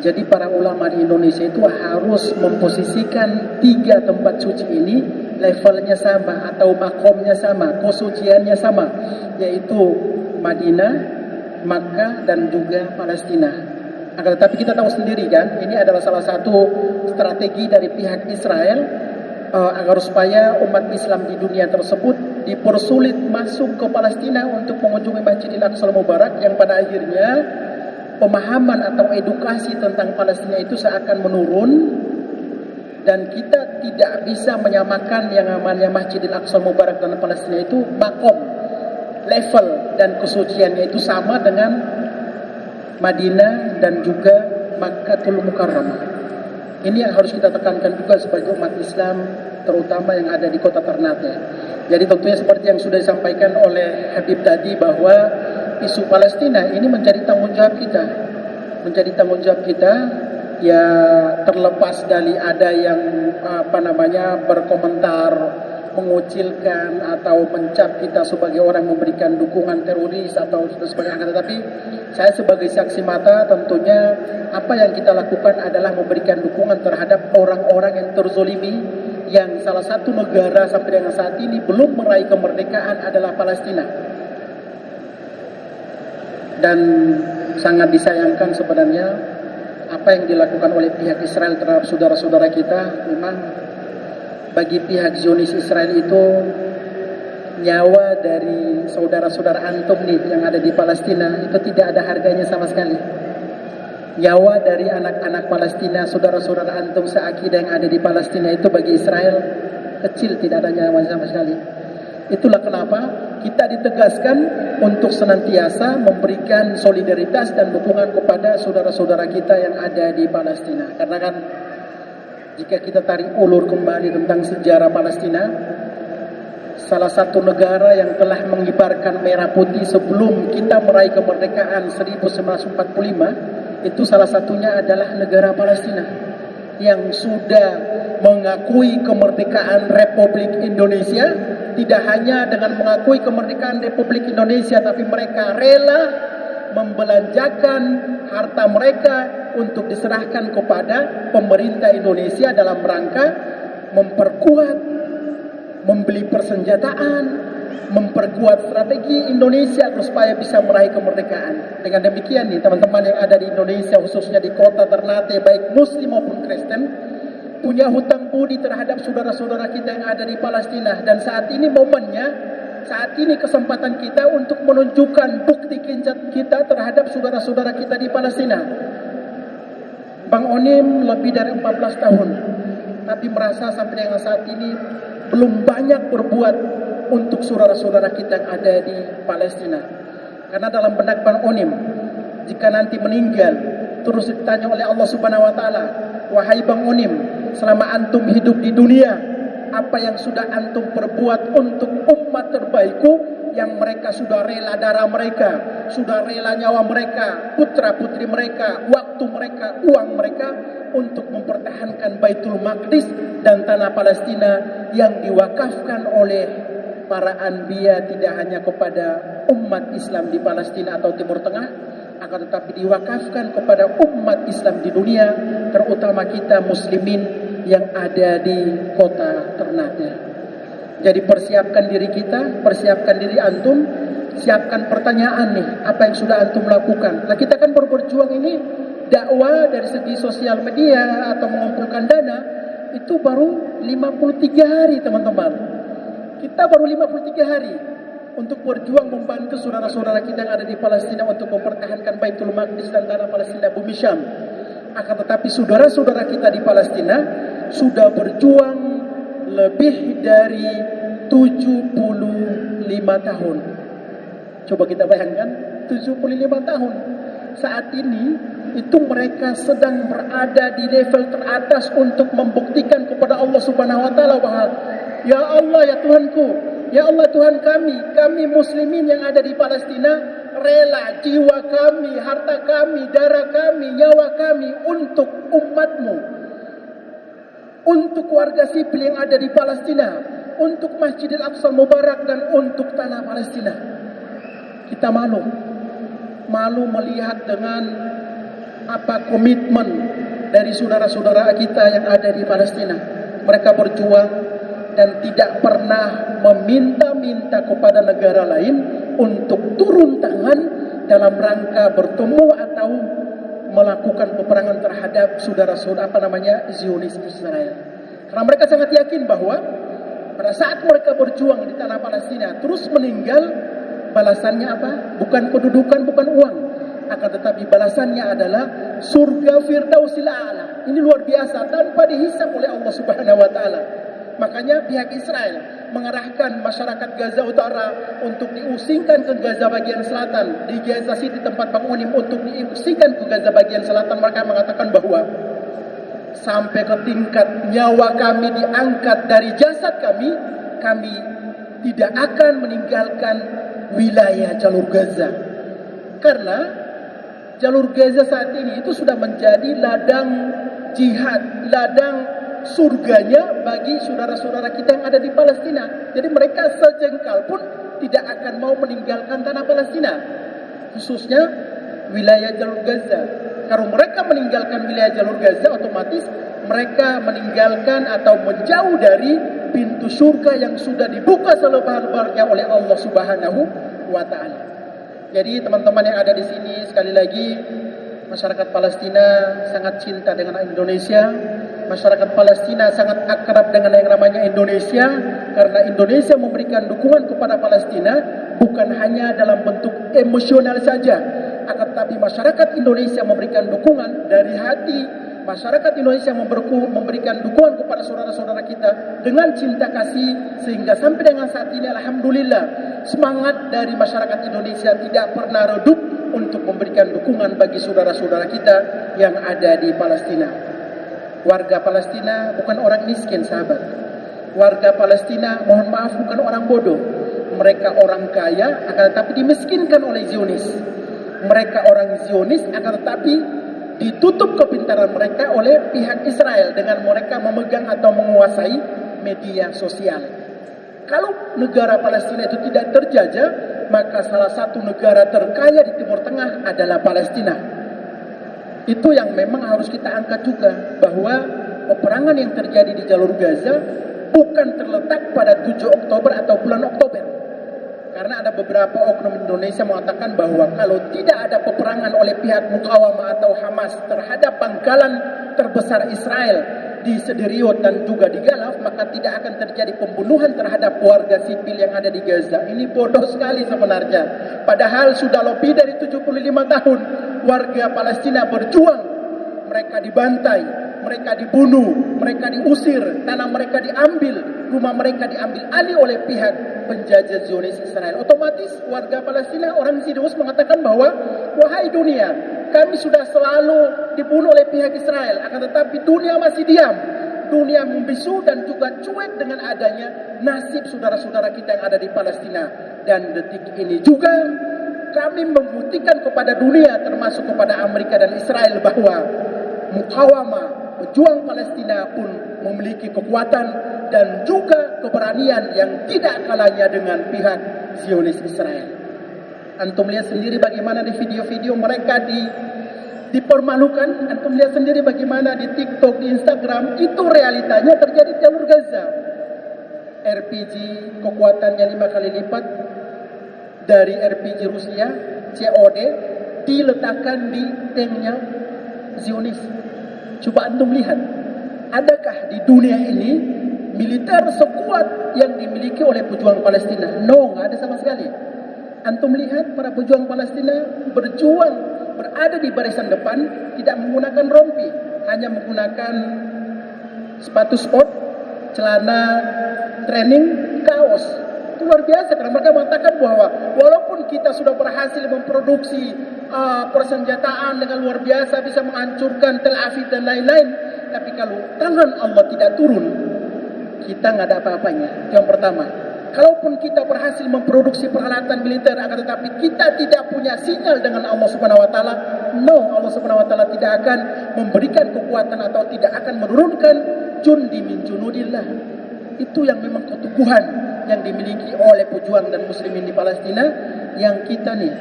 Jadi para ulama di Indonesia itu harus memposisikan 3 tempat suci ini levelnya sama atau makomnya sama, kesuciannya sama, yaitu Madinah, Makkah, dan juga Palestina. Akan tetapi kita tahu sendiri kan, ini adalah salah satu strategi dari pihak Israel agar supaya umat Islam di dunia tersebut dipersulit masuk ke Palestina untuk mengunjungi Masjidil Aqsal Mubarak, yang pada akhirnya pemahaman atau edukasi tentang Palestina itu seakan menurun, dan kita tidak bisa menyamakan yang namanya Masjidil Aqsal Mubarak dan Palestina itu makom, level dan kesuciannya itu sama dengan Madinah dan juga Makkatul Mukarramah. Ini yang harus kita tekankan juga sebagai umat Islam, terutama yang ada di kota Ternate. Jadi tentunya seperti yang sudah disampaikan oleh Habib tadi, bahwa isu Palestina ini menjadi tanggung jawab kita. Menjadi tanggung jawab kita, ya terlepas dari ada yang berkomentar, mengucilkan atau mencap kita sebagai orang memberikan dukungan teroris atau sebagainya. Tetapi saya sebagai saksi mata, tentunya apa yang kita lakukan adalah memberikan dukungan terhadap orang-orang yang terzolimi, yang salah satu negara sampai dengan saat ini belum meraih kemerdekaan adalah Palestina. Dan sangat disayangkan sebenarnya apa yang dilakukan oleh pihak Israel terhadap saudara-saudara kita. Memang bagi pihak Zionis Israel itu, nyawa dari saudara-saudara antum nih yang ada di Palestina itu tidak ada harganya sama sekali. Nyawa dari anak-anak Palestina, saudara-saudara antum seakidah yang ada di Palestina itu bagi Israel kecil, tidak ada nyawa sama sekali. Itulah kenapa kita ditegaskan untuk senantiasa memberikan solidaritas dan dukungan kepada saudara-saudara kita yang ada di Palestina. Karena kan jika kita tarik ulur kembali tentang sejarah Palestina, salah satu negara yang telah mengibarkan merah putih sebelum kita meraih kemerdekaan 1945, itu salah satunya adalah negara Palestina, yang sudah mengakui kemerdekaan Republik Indonesia. Tidak hanya dengan mengakui kemerdekaan Republik Indonesia, tapi mereka rela membelanjakan harta mereka untuk diserahkan kepada pemerintah Indonesia dalam rangka memperkuat, membeli persenjataan, memperkuat strategi Indonesia supaya bisa meraih kemerdekaan. Dengan demikian nih teman-teman yang ada di Indonesia, khususnya di kota Ternate, baik Muslim maupun Kristen, punya hutang budi terhadap saudara-saudara kita yang ada di Palestina. Dan saat ini momennya, saat ini kesempatan kita untuk menunjukkan bukti kita terhadap saudara-saudara kita di Palestina. Bang Onim lebih dari 14 tahun, tapi merasa sampai dengan saat ini belum banyak berbuat untuk saudara-saudara kita yang ada di Palestina. Karena dalam benak Bang Onim, jika nanti meninggal, terus ditanya oleh Allah Subhanahu wa taala, "Wahai Bang Onim, selama antum hidup di dunia, apa yang sudah antum perbuat untuk umat terbaikku yang mereka sudah rela darah mereka, sudah rela nyawa mereka, putra-putri mereka, waktu mereka, uang mereka untuk mempertahankan Baitul Maqdis dan tanah Palestina yang diwakafkan oleh para anbiya tidak hanya kepada umat Islam di Palestina atau Timur Tengah, akan tetapi diwakafkan kepada umat Islam di dunia, terutama kita muslimin yang ada di kota Ternate." Jadi persiapkan diri kita, persiapkan diri antum, siapkan pertanyaan nih, apa yang sudah antum lakukan. Nah, kita kan berjuang ini dakwah dari segi sosial media atau mengumpulkan dana itu baru 53 hari, teman-teman. Kita baru 53 hari untuk berjuang membantu saudara-saudara kita yang ada di Palestina untuk mempertahankan Baitul Maqdis dan tanah Palestina, bumi Syam. Akan tetapi saudara-saudara kita di Palestina sudah berjuang lebih dari 75 tahun. Coba kita bayangkan, 75 tahun. Saat ini itu mereka sedang berada di level teratas untuk membuktikan kepada Allah Subhanahu wa taala bahwa ya Allah, ya Tuhanku, ya Allah Tuhan kami muslimin yang ada di Palestina rela jiwa kami, harta kami, darah kami, nyawa kami untuk umatmu, untuk warga sipil yang ada di Palestina, untuk Masjidil Aqsa Mubarak dan untuk tanah Palestina. Kita malu melihat dengan apa komitmen dari saudara-saudara kita yang ada di Palestina. Mereka berjuang dan tidak pernah meminta-minta kepada negara lain untuk turun tangan dalam rangka bertemu atau melakukan peperangan terhadap saudara-saudara Zionis Israel. Karena mereka sangat yakin bahwa pada saat mereka berjuang di tanah Palestina terus meninggal, balasannya apa? Bukan kedudukan, bukan uang, akan tetapi balasannya adalah surga Firdausil A'la. Ini luar biasa tanpa dihisap oleh Allah Subhanahu wa taala. Makanya pihak Israel mengarahkan masyarakat Gaza Utara untuk diusingkan ke Gaza bagian selatan. Di Gaza City tempat Bang Onim untuk diusingkan ke Gaza bagian selatan. Mereka mengatakan bahwa sampai ke tingkat nyawa kami diangkat dari jasad kami tidak akan meninggalkan wilayah jalur Gaza. Karena jalur Gaza saat ini itu sudah menjadi ladang jihad, ladang surganya bagi saudara-saudara kita yang ada di Palestina. Jadi mereka sejengkal pun tidak akan mau meninggalkan tanah Palestina, khususnya wilayah jalur Gaza. Kalau mereka meninggalkan wilayah jalur Gaza, otomatis mereka meninggalkan atau menjauh dari pintu surga yang sudah dibuka selebar-lebarnya oleh Allah Subhanahu wa taala. Jadi teman-teman yang ada di sini, sekali lagi masyarakat Palestina sangat cinta dengan Indonesia. Masyarakat Palestina sangat akrab dengan yang namanya Indonesia, karena Indonesia memberikan dukungan kepada Palestina bukan hanya dalam bentuk emosional saja, akan tetapi masyarakat Indonesia memberikan dukungan dari hati. Masyarakat Indonesia memberikan dukungan kepada saudara-saudara kita dengan cinta kasih, sehingga sampai dengan saat ini alhamdulillah semangat dari masyarakat Indonesia tidak pernah redup untuk memberikan dukungan bagi saudara-saudara kita yang ada di Palestina. Warga Palestina bukan orang miskin, sahabat. Warga Palestina, mohon maaf, bukan orang bodoh. Mereka orang kaya, akan tetapi dimiskinkan oleh Zionis. Mereka orang Zionis, akan tetapi ditutup kepintaran mereka oleh pihak Israel dengan mereka memegang atau menguasai media sosial. Kalau negara Palestina itu tidak terjajah, maka salah satu negara terkaya di Timur Tengah adalah Palestina. Itu yang memang harus kita angkat juga, bahwa peperangan yang terjadi di jalur Gaza bukan terletak pada 7 Oktober atau bulan Oktober. Karena ada beberapa oknum Indonesia mengatakan bahwa kalau tidak ada peperangan oleh pihak Mukawamah atau Hamas terhadap pangkalan terbesar Israel di Sderot dan juga di Galaf, maka tidak akan terjadi pembunuhan terhadap warga sipil yang ada di Gaza. Ini bodoh sekali sebenarnya. Padahal sudah lebih dari 75 tahun warga Palestina berjuang. Mereka dibantai, mereka dibunuh, mereka diusir, tanah mereka diambil, rumah mereka diambil alih oleh pihak penjajah Zionis Israel. Otomatis warga Palestina, orang Zionis mengatakan bahwa wahai dunia, kami sudah selalu dibunuh oleh pihak Israel, akan tetapi dunia masih diam. Dunia membisu dan juga cuek dengan adanya nasib saudara-saudara kita yang ada di Palestina. Dan detik ini juga kami membuktikan kepada dunia, termasuk kepada Amerika dan Israel, bahwa mukawamah, pejuang Palestina pun memiliki kekuatan dan juga keberanian yang tidak kalahnya dengan pihak Zionis Israel. Antum lihat sendiri bagaimana di video-video mereka dipermalukan. Antum lihat sendiri bagaimana di TikTok, di Instagram, itu realitanya terjadi di jalur Gaza. RPG kekuatannya 5 kali lipat dari RPG Rusia, COD, diletakkan di tanknya Zionis. Coba antum lihat, adakah di dunia ini militer sekuat yang dimiliki oleh pejuang Palestina? No, nggak ada sama sekali. Antum lihat para pejuang Palestina berjuang, berada di barisan depan, tidak menggunakan rompi, hanya menggunakan sepatu sport, celana training, kaos. Itu luar biasa karena mereka mengatakan bahwa walaupun kita sudah berhasil memproduksi persenjataan dengan luar biasa, bisa menghancurkan Tel Aviv dan lain-lain, tapi kalau tangan Allah tidak turun, kita nggak ada apa-apanya. Yang pertama, kalaupun kita berhasil memproduksi peralatan militer, akan tetapi kita tidak punya sinyal dengan Allah Subhanahu Wa Taala, no, Allah Subhanahu Wa Taala tidak akan memberikan kekuatan atau tidak akan menurunkan jundi min junudillah. Itu yang memang keteguhan yang dimiliki oleh pejuang dan muslimin di Palestina, yang kita nih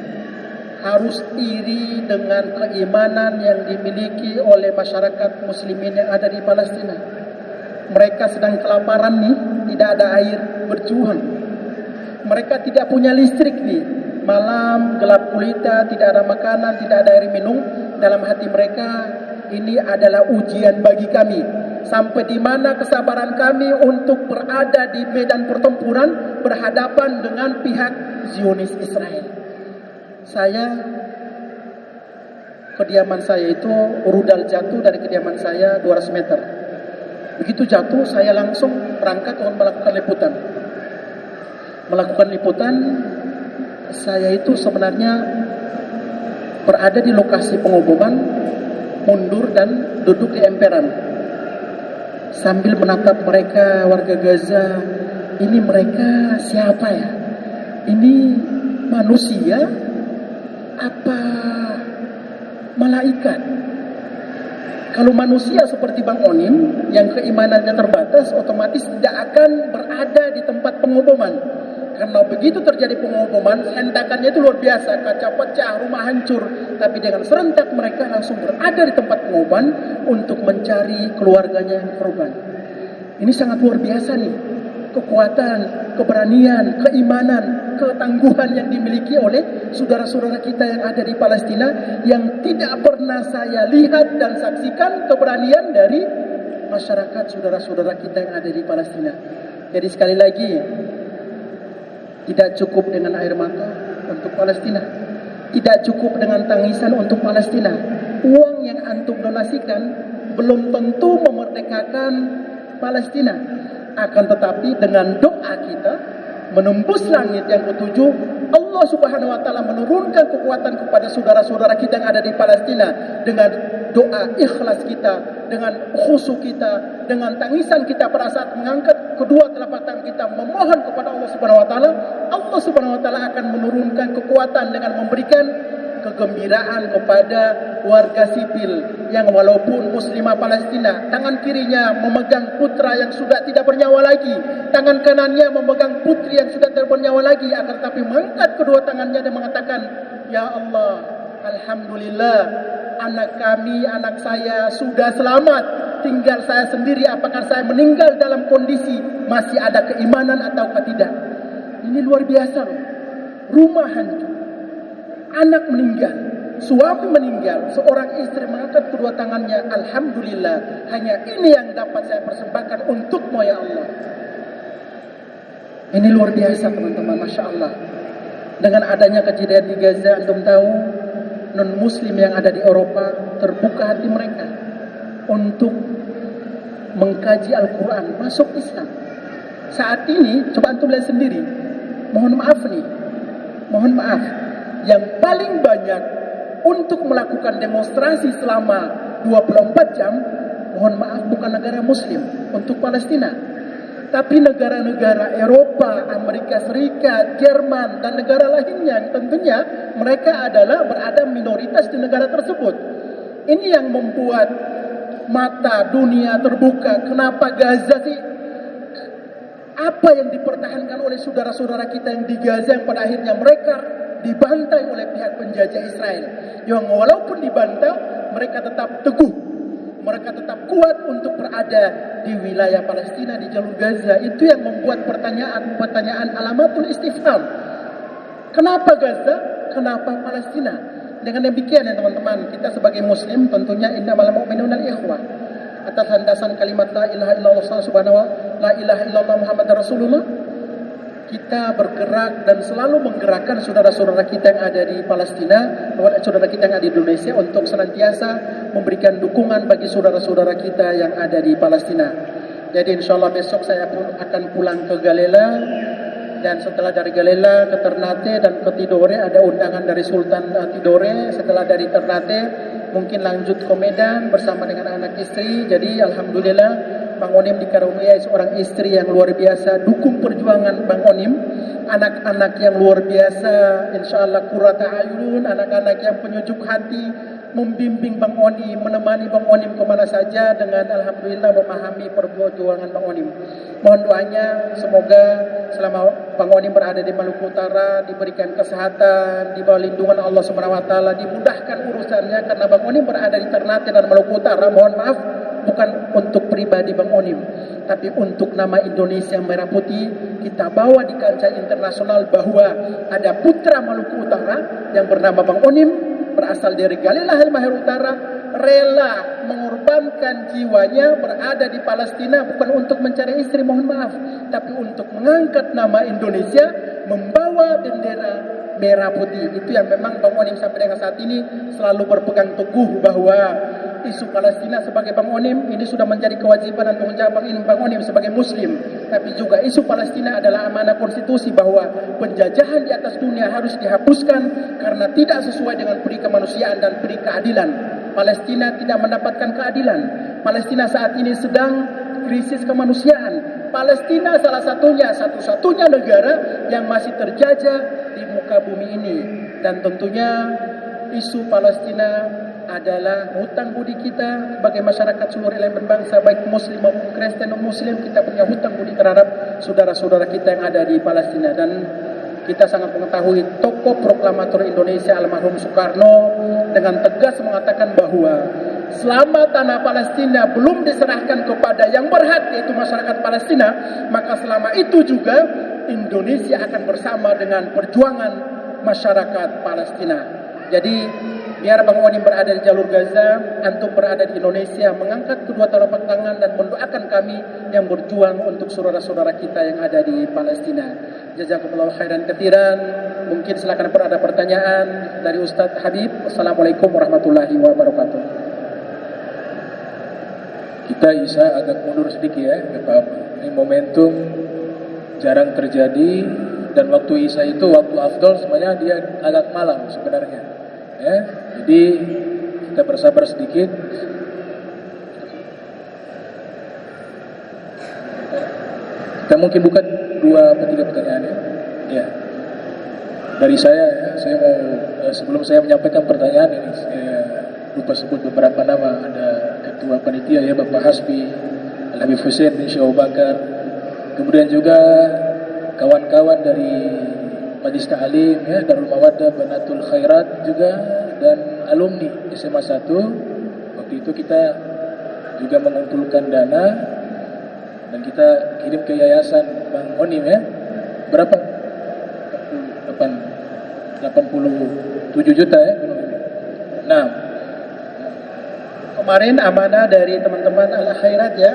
harus iri dengan keimanan yang dimiliki oleh masyarakat muslimin yang ada di Palestina. Mereka sedang kelaparan nih, tidak ada air, berjuang. Mereka tidak punya listrik nih, malam gelap gulita, tidak ada makanan, tidak ada air minum. Dalam hati mereka, ini adalah ujian bagi kami. Sampai di mana kesabaran kami untuk berada di medan pertempuran berhadapan dengan pihak Zionis Israel. Kediaman saya itu rudal jatuh dari kediaman saya 200 meter. Begitu jatuh, saya langsung berangkat untuk melakukan liputan. Melakukan liputan, saya itu sebenarnya berada di lokasi pengoboman, mundur dan duduk di emperan. Sambil menatap mereka, warga Gaza, ini mereka siapa ya? Ini manusia? Apa malaikat? Kalau manusia seperti Bang Onim yang keimanannya terbatas, otomatis tidak akan berada di tempat pengoboman. Karena begitu terjadi pengoboman, hentakannya itu luar biasa, kaca pecah, rumah hancur. Tapi dengan serentak mereka langsung berada di tempat pengoboman untuk mencari keluarganya yang korban. Ini sangat luar biasa nih, kekuatan, keberanian, keimanan, ketangguhan yang dimiliki oleh saudara-saudara kita yang ada di Palestina, yang tidak pernah saya lihat dan saksikan keberanian dari masyarakat saudara-saudara kita yang ada di Palestina. Jadi sekali lagi, tidak cukup dengan air mata untuk Palestina, tidak cukup dengan tangisan untuk Palestina. Uang yang antum donasikan belum tentu memerdekakan Palestina. Akan tetapi dengan doa kita menembus langit yang ketujuh, Allah Subhanahu Wa Taala menurunkan kekuatan kepada saudara-saudara kita yang ada di Palestina. Dengan doa ikhlas kita, dengan khusyuk kita, dengan tangisan kita pada saat mengangkat kedua telapak tangan kita memohon kepada Allah Subhanahu Wa Taala, Allah Subhanahu Wa Taala akan menurunkan kekuatan dengan memberikan kegembiraan kepada warga sipil yang walaupun muslimah Palestina, tangan kirinya memegang putra yang sudah tidak bernyawa lagi, tangan kanannya memegang putri yang sudah tidak bernyawa lagi, akan tetapi mengangkat kedua tangannya dan mengatakan, ya Allah, alhamdulillah, anak kami, anak saya sudah selamat, tinggal saya sendiri, apakah saya meninggal dalam kondisi masih ada keimanan ataukah tidak. Ini luar biasa loh. Rumah hancur, anak meninggal, suami meninggal, seorang istri mengangkat kedua tangannya, alhamdulillah, hanya ini yang dapat saya persembahkan untukmu ya Allah. Ini luar biasa teman-teman, Masya Allah. Dengan adanya kejadian di Gaza, antum tahu, non-muslim yang ada di Eropa terbuka hati mereka untuk mengkaji Al-Quran, masuk Islam. Saat ini, coba antum lihat sendiri, mohon maaf, yang paling banyak untuk melakukan demonstrasi selama 24 jam, mohon maaf, bukan negara muslim untuk Palestina. Tapi negara-negara Eropa, Amerika Serikat, Jerman, dan negara lainnya yang tentunya mereka adalah berada minoritas di negara tersebut. Ini yang membuat mata dunia terbuka. Kenapa Gaza sih? Apa yang dipertahankan oleh saudara-saudara kita yang di Gaza yang pada akhirnya mereka dibantai oleh pihak penjajah Israel. Yang walaupun dibantai, mereka tetap teguh. Mereka tetap kuat untuk berada di wilayah Palestina, di jalur Gaza. Itu yang membuat pertanyaan alamatul istifham. Kenapa Gaza? Kenapa Palestina? Dengan demikian ya teman-teman, kita sebagai muslim tentunya innamal mu'minuna al-ikhwah. Atas landasan kalimat la ilaha illallah subhanahu wa la ilaha illallah Muhammadar Rasulullah, kita bergerak dan selalu menggerakkan saudara-saudara kita yang ada di Palestina, saudara kita yang ada di Indonesia untuk senantiasa memberikan dukungan bagi saudara-saudara kita yang ada di Palestina. Jadi insya Allah besok saya pun akan pulang ke Galela, dan setelah dari Galela ke Ternate dan ke Tidore ada undangan dari Sultan Tidore. Setelah dari Ternate mungkin lanjut ke Medan bersama dengan anak istri. Jadi alhamdulillah Bang Onim dikaruniai seorang istri yang luar biasa, dukung perjuangan Bang Onim, anak-anak yang luar biasa, insya Allah qurrata ayun, anak-anak yang penyujuk hati, membimbing Bang Onim, menemani Bang Onim kemana saja dengan alhamdulillah memahami perjuangan Bang Onim. Mohon doanya semoga selama Bang Onim berada di Maluku Utara diberikan kesehatan, di bawah lindungan Allah Subhanahu wa taala, dimudahkan urusannya, karena Bang Onim berada di Ternate dan Maluku Utara, mohon maaf, bukan untuk pribadi Bang Onim, tapi untuk nama Indonesia Merah Putih. Kita bawa di kancah internasional bahwa ada putra Maluku Utara yang bernama Bang Onim, berasal dari Galela Halmahera Utara, rela mengorbankan jiwanya berada di Palestina bukan untuk mencari istri, mohon maaf, tapi untuk mengangkat nama Indonesia, membawa bendera merah putih. Itu yang memang Bang Onim sampai dengan saat ini selalu berpegang teguh bahwa isu Palestina sebagai Bang Onim ini sudah menjadi kewajiban dan tanggung jawab Bang Onim sebagai muslim. Tapi juga isu Palestina adalah amanah konstitusi bahwa penjajahan di atas dunia harus dihapuskan karena tidak sesuai dengan peri kemanusiaan dan peri keadilan. Palestina tidak mendapatkan keadilan. Palestina saat ini sedang krisis kemanusiaan. Palestina salah satunya, satu-satunya negara yang masih terjajah di muka bumi ini. Dan tentunya isu Palestina adalah hutang budi kita sebagai masyarakat seluruh elemen bangsa, baik muslim maupun Kristen non muslim. Kita punya hutang budi terhadap saudara-saudara kita yang ada di Palestina. Dan kita sangat mengetahui tokoh proklamator Indonesia almarhum Soekarno dengan tegas mengatakan bahwa selama tanah Palestina belum diserahkan kepada yang berhak, yaitu masyarakat Palestina, maka selama itu juga Indonesia akan bersama dengan perjuangan masyarakat Palestina. Jadi biar Bang Onim berada di jalur Gaza, antum berada di Indonesia, mengangkat kedua telapak tangan dan mendoakan kami yang berjuang untuk saudara-saudara kita yang ada di Palestina. Jazakumullah khairan katsiran. Mungkin silakan ada pertanyaan dari Ustadz Habib. Assalamualaikum warahmatullahi wabarakatuh. Kita Isa agak mundur sedikit ya, ini momentum jarang terjadi, dan waktu Isa itu waktu afdol sebenarnya dia agak malam sebenarnya. Ya, jadi kita bersabar sedikit. Kita mungkin buka 2 atau 3 pertanyaan ya. Ya. Dari saya ya, saya mau sebelum saya menyampaikan pertanyaan ini, saya lupa sebut beberapa nama. Ada Ketua Panitia ya Bapak Hasbi, Al-Habib Hussein bin Syekh Bakar, kemudian juga kawan-kawan dari Majlis Ta'lim ya, Darul Mawaddah, Banatul Khairat juga, dan alumni SMA 1. Waktu itu kita juga mengumpulkan dana dan kita kirim ke yayasan Bang Onim ya. Berapa? 87 juta ya. Nah, kemarin amanah dari teman-teman Al-Khairat ya,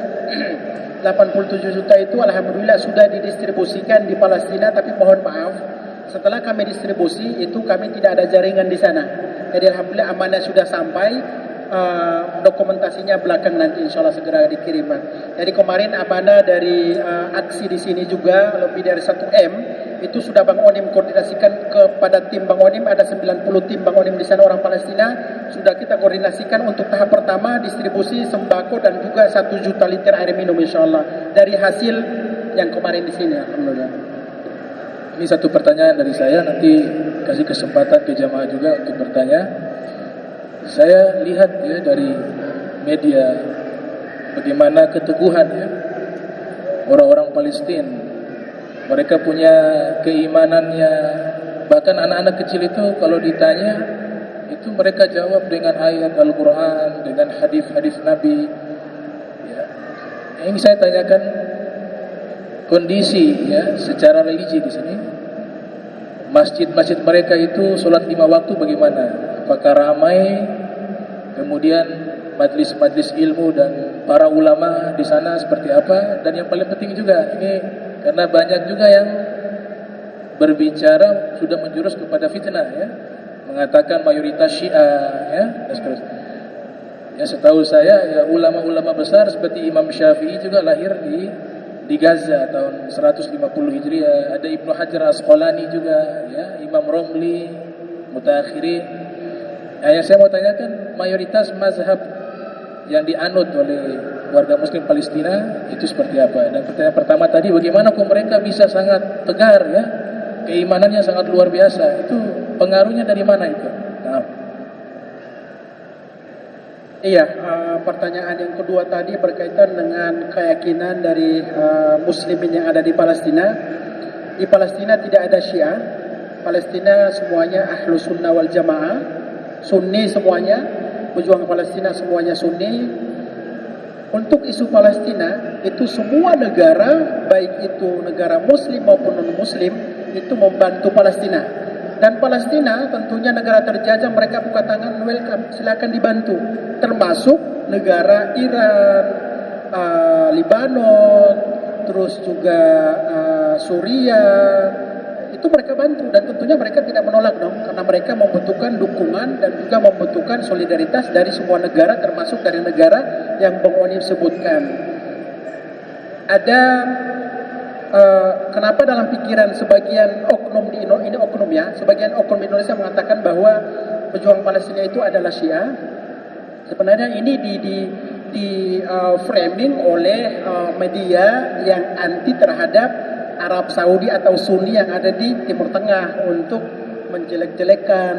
87 juta itu alhamdulillah sudah didistribusikan di Palestina, tapi mohon maaf, setelah kami distribusi itu kami tidak ada jaringan di sana. Jadi alhamdulillah amanah sudah sampai, dokumentasinya belakang nanti insya Allah segera dikirim. Jadi kemarin amanah dari aksi di sini juga lebih dari 1 M Itu sudah Bang Onim koordinasikan kepada tim Bang Onim, ada 90 tim Bang Onim di sana orang Palestina. Sudah kita koordinasikan untuk tahap pertama distribusi sembako dan juga 1 juta liter air minum insyaallah dari hasil yang kemarin di sini. Alhamdulillah. Ini satu pertanyaan dari saya, nanti kasih kesempatan ke jamaah juga untuk bertanya. Saya lihat ya dari media bagaimana keteguhan ya orang-orang Palestina. Mereka punya keimanannya. Bahkan anak-anak kecil itu kalau ditanya, itu mereka jawab dengan ayat Al-Quran, dengan hadis-hadis Nabi. Ya. Ini saya tanyakan kondisi ya secara religi di sini. Masjid-masjid mereka itu sholat 5 waktu bagaimana? Apakah ramai? Kemudian majlis-majlis ilmu dan para ulama di sana seperti apa? Dan yang paling penting juga ini, karena banyak juga yang berbicara sudah menjurus kepada fitnah ya, mengatakan mayoritas Syiah ya, dan seterusnya. Ya setahu saya ya ulama-ulama besar seperti Imam Syafi'i juga lahir di Gaza tahun 150 Hijriah. Ada Ibnu Hajar Asqalani juga ya, Imam Romli, Mutaakhirin. Nah, yang saya mau tanyakan, mayoritas mazhab yang dianut oleh warga muslim Palestina itu seperti apa? Dan pertanyaan pertama tadi, bagaimana kok mereka bisa sangat tegar ya, keimanannya sangat luar biasa, itu pengaruhnya dari mana itu? Nah. Iya, pertanyaan yang kedua tadi berkaitan dengan keyakinan dari muslimin yang ada di Palestina. Di Palestina tidak ada Syiah. Palestina semuanya ahlu sunnah wal jamaah, sunni semuanya, pejuang Palestina semuanya sunni. Untuk isu Palestina, itu semua negara, baik itu negara muslim maupun non-muslim, itu membantu Palestina. Dan Palestina tentunya negara terjajah, mereka buka tangan, welcome, silakan dibantu. Termasuk negara Iran, Libanon, terus juga Suriah, itu mereka bantu. Dan tentunya mereka tidak menolak dong, karena mereka membutuhkan dukungan dan juga membutuhkan solidaritas dari semua negara, termasuk dari negara yang Bang Onim sebutkan. Ada kenapa dalam pikiran sebagian oknum ini oknum ya, sebagian oknum Indonesia mengatakan bahwa pejuang Palestina itu adalah Syiah. Sebenarnya ini di framing oleh media yang anti terhadap Arab Saudi atau Sunni yang ada di Timur Tengah untuk menjelek-jelekan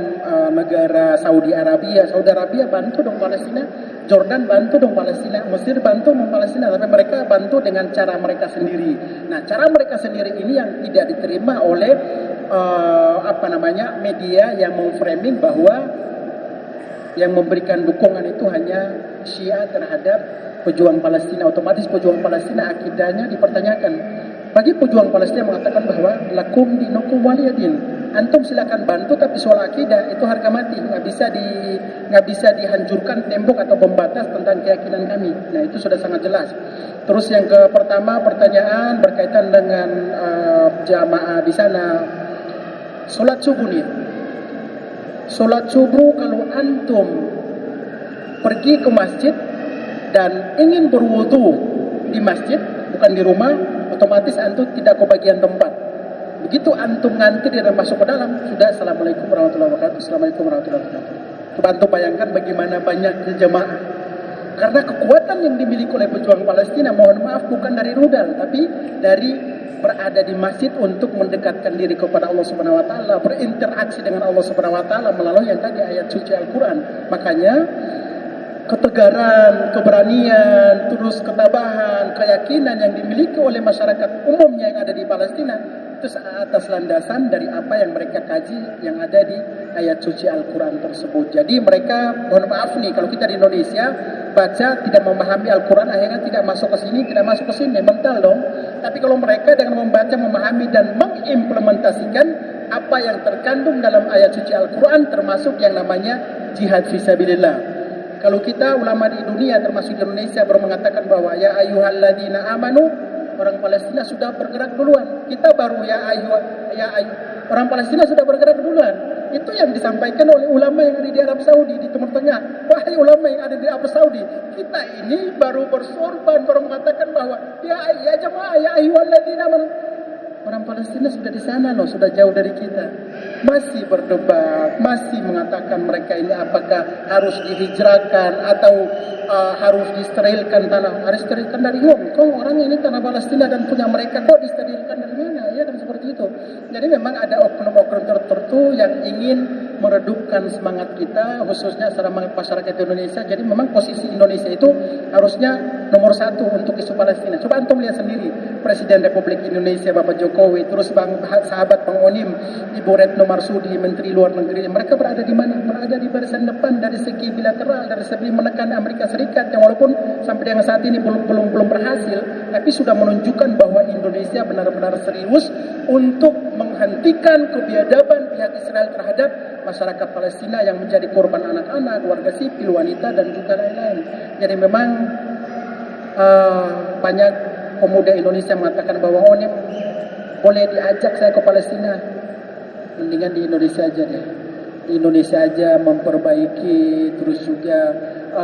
negara Saudi Arabia. Saudi Arabia bantu dong Palestina, Jordan bantu dong Palestina, Mesir bantu dong Palestina, tapi mereka bantu dengan cara mereka sendiri. Nah, cara mereka sendiri ini yang tidak diterima oleh media yang memframing bahwa yang memberikan dukungan itu hanya Syiah terhadap pejuang Palestina. Otomatis pejuang Palestina akidahnya dipertanyakan. Bagi pejuang Palestina mengatakan bahwa lakum dinukum waliyadin, antum silakan bantu, tapi soal akidah itu harga mati, nggak bisa dihancurkan tembok atau pembatas tentang keyakinan kami. Nah, itu sudah sangat jelas. Terus yang pertama pertanyaan berkaitan dengan jamaah di sana, sholat subuh nih. Sholat subuh kalau antum pergi ke masjid dan ingin berwudu di masjid, bukan di rumah, otomatis antum tidak kebagian tempat. Begitu antum ngantri dan masuk ke dalam, sudah assalamualaikum warahmatullahi wabarakatuh, assalamualaikum warahmatullahi wabarakatuh. Coba antum bayangkan bagaimana banyaknya jemaah. Karena kekuatan yang dimiliki oleh pejuang Palestina, mohon maaf, bukan dari rudal, tapi dari berada di masjid untuk mendekatkan diri kepada Allah Subhanahu wa taala, berinteraksi dengan Allah Subhanahu wa taala melalui yang tadi ayat suci Al-Qur'an. Makanya ketegaran, keberanian, terus ketabahan, keyakinan yang dimiliki oleh masyarakat umumnya yang ada di Palestina itu atas landasan dari apa yang mereka kaji yang ada di ayat suci Al-Quran tersebut. Jadi mereka, mohon maaf nih, kalau kita di Indonesia baca tidak memahami Al-Quran, akhirnya tidak masuk ke sini, tidak masuk ke sini, mental dong. Tapi kalau mereka dengan membaca, memahami dan mengimplementasikan apa yang terkandung dalam ayat suci Al-Quran, termasuk yang namanya jihad fisabilillah. Kalau kita ulama di dunia termasuk di Indonesia baru mengatakan bahwa ya ayyuhalladzina amanu, orang Palestina sudah bergerak duluan. Kita baru orang Palestina sudah bergerak duluan. Itu yang disampaikan oleh ulama yang ada di Arab Saudi, di Timur Tengah. Wahai ulama yang ada di Arab Saudi, kita ini baru bersorban, baru mengatakan bahwa ya jemaah, ya ayyuhalladzina amanu. orang Palestina sudah di sana loh, sudah jauh dari kita. Masih berdebat, masih mengatakan mereka ini apakah harus dihijrahkan atau harus disterilkan tanah. Harus disterilkan dari Hong Kong, orang ini tanah Palestina dan punya mereka, kok disterilkan dari mana? Ya kan seperti itu. Jadi memang ada oknum-oknum tertentu yang ingin meredupkan semangat kita, khususnya semangat masyarakat Indonesia. Jadi memang posisi Indonesia itu harusnya nomor satu untuk isu Palestina. Coba antum lihat sendiri, Presiden Republik Indonesia Bapak Jokowi, terus sahabat Bang Onim, Ibu Retno Marsudi, Menteri Luar Negeri, mereka berada di mana? Berada di barisan depan dari segi bilateral, dari segi menekan Amerika Serikat yang walaupun sampai dengan saat ini belum berhasil, tapi sudah menunjukkan bahwa Indonesia benar-benar serius untuk menghentikan kebiadaban pihak Israel terhadap masyarakat Palestina yang menjadi korban anak-anak, warga sipil, wanita dan juga lain-lain. Jadi memang banyak pemuda Indonesia mengatakan bahwa Onim boleh diajak saya ke Palestina, mendingan di Indonesia aja deh. Di Indonesia aja memperbaiki, terus juga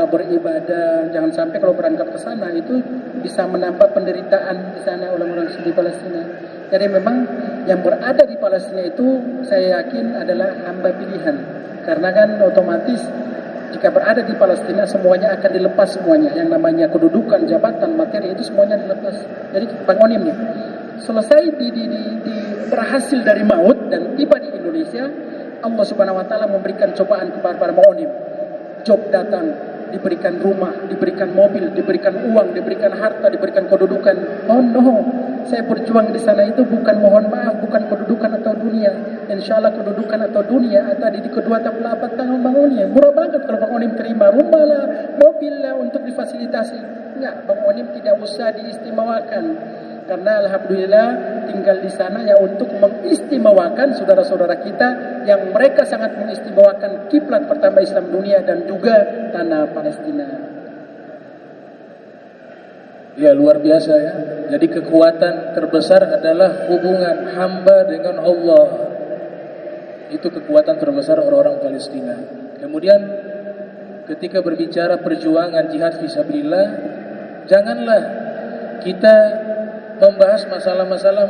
beribadah. Jangan sampai kalau berangkat ke sana itu bisa menambah penderitaan di sana orang-orang di Palestina. Jadi memang yang berada di Palestina itu saya yakin adalah hamba pilihan. Karena kan otomatis jika berada di Palestina semuanya akan dilepas semuanya. Yang namanya kedudukan, jabatan, materi itu semuanya dilepas. Jadi Bang Onim nih, selesai berhasil dari maut dan tiba di Indonesia, Allah Subhanahu wa taala memberikan cobaan kepada Bang Onim. Job datang, diberikan rumah, diberikan mobil, diberikan uang, diberikan harta, diberikan kedudukan. Oh no, saya berjuang di sana itu bukan mohon maaf, bukan kedudukan atau dunia. Insya Allah kedudukan atau dunia atau di kedua tapak tangan Bang Onim. Murah banget kalau Bang Onim terima rumah lah, mobil lah untuk difasilitasi. Enggak, Bang Onim tidak usah diistimewakan. Karena alhamdulillah tinggal di sana ya untuk mengistimewakan saudara-saudara kita yang mereka sangat mengistimewakan kiblat pertama Islam dunia dan juga tanah Palestina. Ya luar biasa ya. Jadi kekuatan terbesar adalah hubungan hamba dengan Allah. Itu kekuatan terbesar orang-orang Palestina. Kemudian ketika berbicara perjuangan jihad fisabilillah, janganlah kita membahas masalah-masalah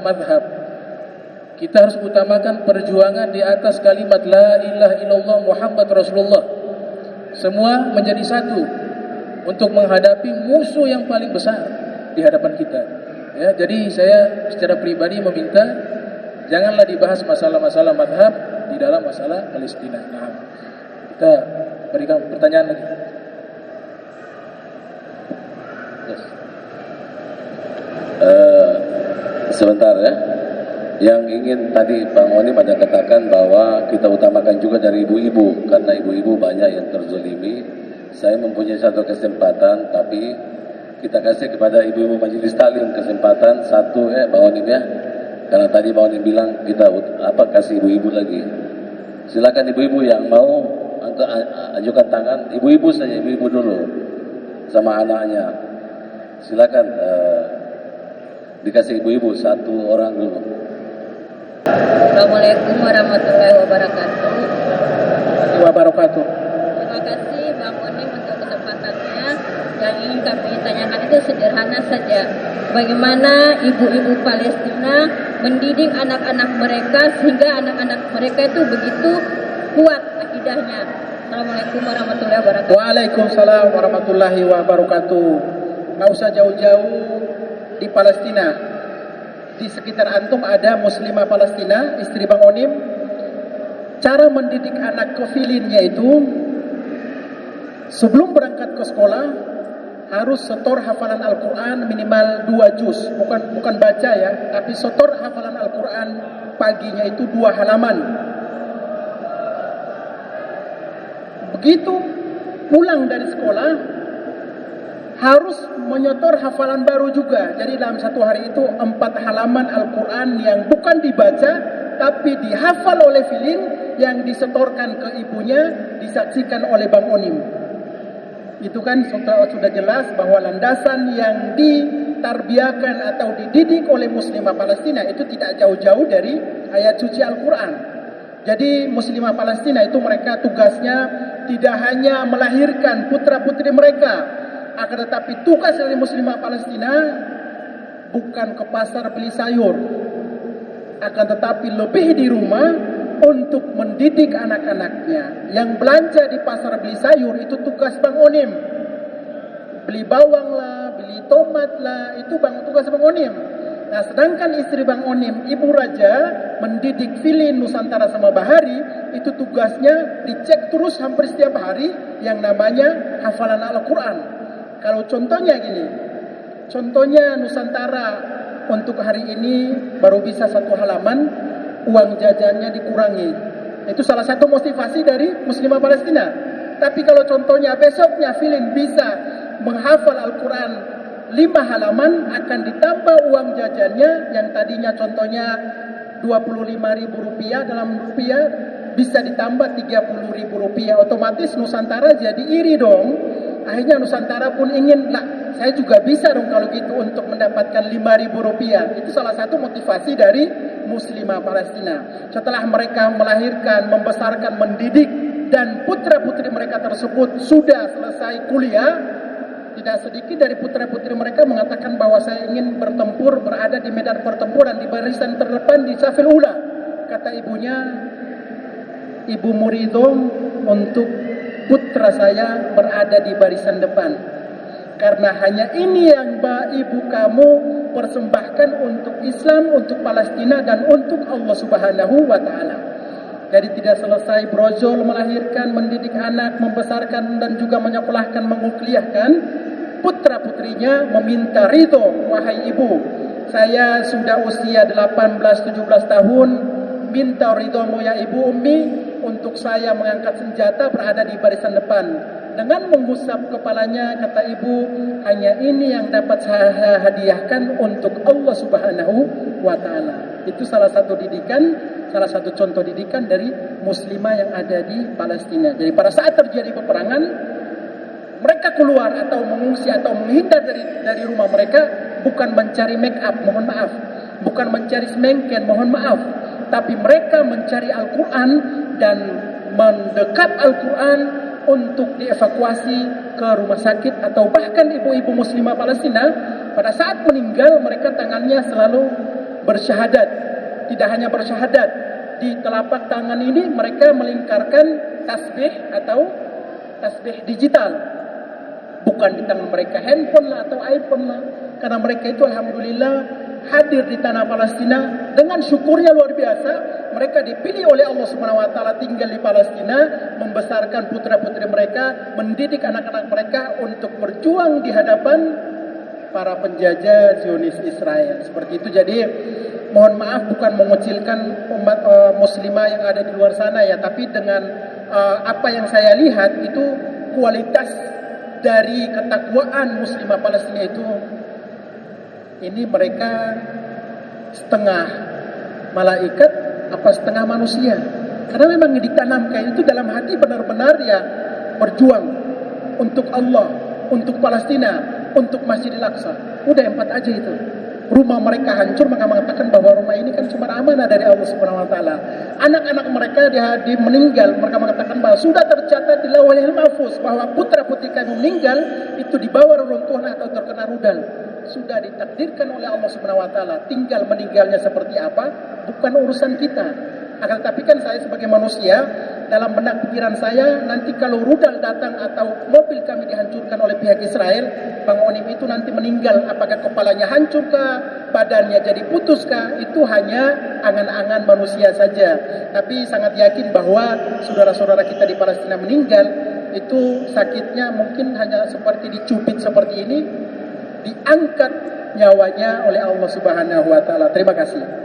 madhab. Kita harus utamakan perjuangan di atas kalimat La ilaha illallah Muhammad Rasulullah. Semua menjadi satu untuk menghadapi musuh yang paling besar di hadapan kita. Ya, jadi saya secara pribadi meminta janganlah dibahas masalah-masalah madhab di dalam masalah Palestina. Nah, kita berikan pertanyaan lagi. Sebentar ya. Yang ingin tadi Bang Onim ada katakan bahwa kita utamakan juga dari ibu-ibu, karena ibu-ibu banyak yang terzolimi. Saya mempunyai satu kesempatan, tapi kita kasih kepada ibu-ibu Majelis Taklim kesempatan satu Bang Onim ya. Karena tadi Bang Onim bilang kita kasih ibu-ibu lagi. Silakan ibu-ibu yang mau ajukan tangan, ibu-ibu saja, ibu-ibu dulu sama anaknya. Silakan dikasih ibu-ibu satu orang dulu. Assalamualaikum warahmatullahi wabarakatuh. Terima kasih Bang Onim untuk kesempatannya. Yang ingin kami tanyakan itu sederhana saja. Bagaimana ibu-ibu Palestina mendidik anak-anak mereka sehingga anak-anak mereka itu begitu kuat akidahnya. Assalamualaikum warahmatullahi wabarakatuh. Waalaikumsalam warahmatullahi wabarakatuh. Nggak usah jauh-jauh di Palestina. Di sekitar antum ada muslimah Palestina, istri Bang Onim. Cara mendidik anak kefilinnya itu sebelum berangkat ke sekolah harus setor hafalan Al-Quran minimal 2 juz. Bukan baca ya, tapi setor hafalan Al-Quran paginya itu 2 halaman. Begitu pulang dari sekolah harus menyetor hafalan baru juga. Jadi dalam satu hari itu 4 halaman Al-Quran yang bukan dibaca tapi dihafal oleh filin yang disetorkan ke ibunya, disaksikan oleh Bang Onim. Itu kan sudah jelas bahwa landasan yang ditarbiakan atau dididik oleh muslimah Palestina itu tidak jauh-jauh dari ayat suci Al-Quran. Jadi muslimah Palestina itu mereka tugasnya tidak hanya melahirkan putra-putri mereka, akan tetapi tugas dari muslimah Palestina bukan ke pasar beli sayur, akan tetapi lebih di rumah untuk mendidik anak-anaknya. Yang belanja di pasar beli sayur itu tugas Bang Onim. Beli bawang lah, beli tomat lah, itu tugas Bang Onim. Nah, sedangkan istri Bang Onim, Ibu Raja, mendidik Filin Nusantara sama Bahari, itu tugasnya dicek terus hampir setiap hari yang namanya hafalan Al-Quran. Kalau contohnya gini, contohnya Nusantara untuk hari ini baru bisa 1 halaman, uang jajannya dikurangi. Itu salah satu motivasi dari Muslimah Palestina. Tapi kalau contohnya besoknya Filin bisa menghafal Al-Quran 5 halaman, akan ditambah uang jajannya yang tadinya contohnya Rp25.000 dalam rupiah bisa ditambah Rp30.000. Otomatis Nusantara jadi iri dong. Akhirnya Nusantara pun ingin, lah saya juga bisa dong kalau gitu untuk mendapatkan Rp5.000. Itu salah satu motivasi dari Muslimah Palestina. Setelah mereka melahirkan, membesarkan, mendidik, dan putra-putri mereka tersebut sudah selesai kuliah, tidak sedikit dari putra-putri mereka mengatakan bahwa saya ingin bertempur, berada di medan pertempuran, di barisan terdepan, di safil ula. Kata ibunya, Ibu Murido untuk putra saya berada di barisan depan. Karena hanya ini yang ibu kamu persembahkan untuk Islam, untuk Palestina, dan untuk Allah Subhanahu wa Ta'ala. Jadi tidak selesai brojol melahirkan, mendidik anak, membesarkan, dan juga menyekolahkan, menguliahkan, putra-putrinya meminta ridho, wahai ibu, saya sudah usia 18-17 tahun, minta ridhomu ya ibu Ummi, untuk saya mengangkat senjata berada di barisan depan. Dengan mengusap kepalanya, kata ibu, hanya ini yang dapat saya hadiahkan untuk Allah Subhanahu wa Ta'ala. Itu salah satu didikan, salah satu contoh didikan dari muslimah yang ada di Palestina. Jadi pada saat terjadi peperangan, mereka keluar atau mengungsi atau menghindar dari rumah mereka bukan mencari make up, mohon maaf, bukan mencari semengken, mohon maaf, tapi mereka mencari Al-Quran dan mendekat Al-Quran untuk dievakuasi ke rumah sakit, atau bahkan ibu-ibu muslimah Palestina pada saat meninggal mereka tangannya selalu bersyahadat. Tidak hanya bersyahadat, di telapak tangan ini mereka melingkarkan tasbih atau tasbih digital. Bukan di tangan mereka handphone lah atau iPhone lah. Karena mereka itu alhamdulillah hadir di tanah Palestina dengan syukurnya luar biasa. Mereka dipilih oleh Allah Subhanahu wa Ta'ala tinggal di Palestina, membesarkan putra-putri mereka, mendidik anak-anak mereka untuk berjuang di hadapan para penjajah Zionis Israel. Seperti itu. Jadi mohon maaf bukan mengecilkan umat muslimah yang ada di luar sana ya, tapi dengan apa yang saya lihat itu kualitas dari ketakwaan muslimah Palestina itu, ini mereka setengah malaikat apa setengah manusia. Karena memang ditanamkan itu dalam hati benar-benar ya berjuang untuk Allah, untuk Palestina, untuk Masjidil Aqsa. Udah 4 aja itu. Rumah mereka hancur, maka mengatakan bahwa rumah ini kan cuma amanah dari Allah Subhanahu wa Ta'ala. Anak-anak mereka di meninggal, mereka mengatakan bahwa sudah tercatat di Lauhul Mahfuz bahwa putra-putri kami meninggal itu di bawah reruntuhan atau terkena rudal. Sudah ditakdirkan oleh Allah Subhanahu wa Ta'ala. Tinggal meninggalnya seperti apa bukan urusan kita. Akan tetapi kan saya sebagai manusia, dalam benak pikiran saya, nanti kalau rudal datang atau mobil kami dihancurkan oleh pihak Israel, Bang Onim itu nanti meninggal, apakah kepalanya hancurkah, badannya jadi putuskah, itu hanya angan-angan manusia saja. Tapi sangat yakin bahwa saudara-saudara kita di Palestina meninggal, itu sakitnya mungkin hanya seperti dicubit seperti ini, diangkat nyawanya oleh Allah Subhanahu wa Ta'ala. Terima kasih.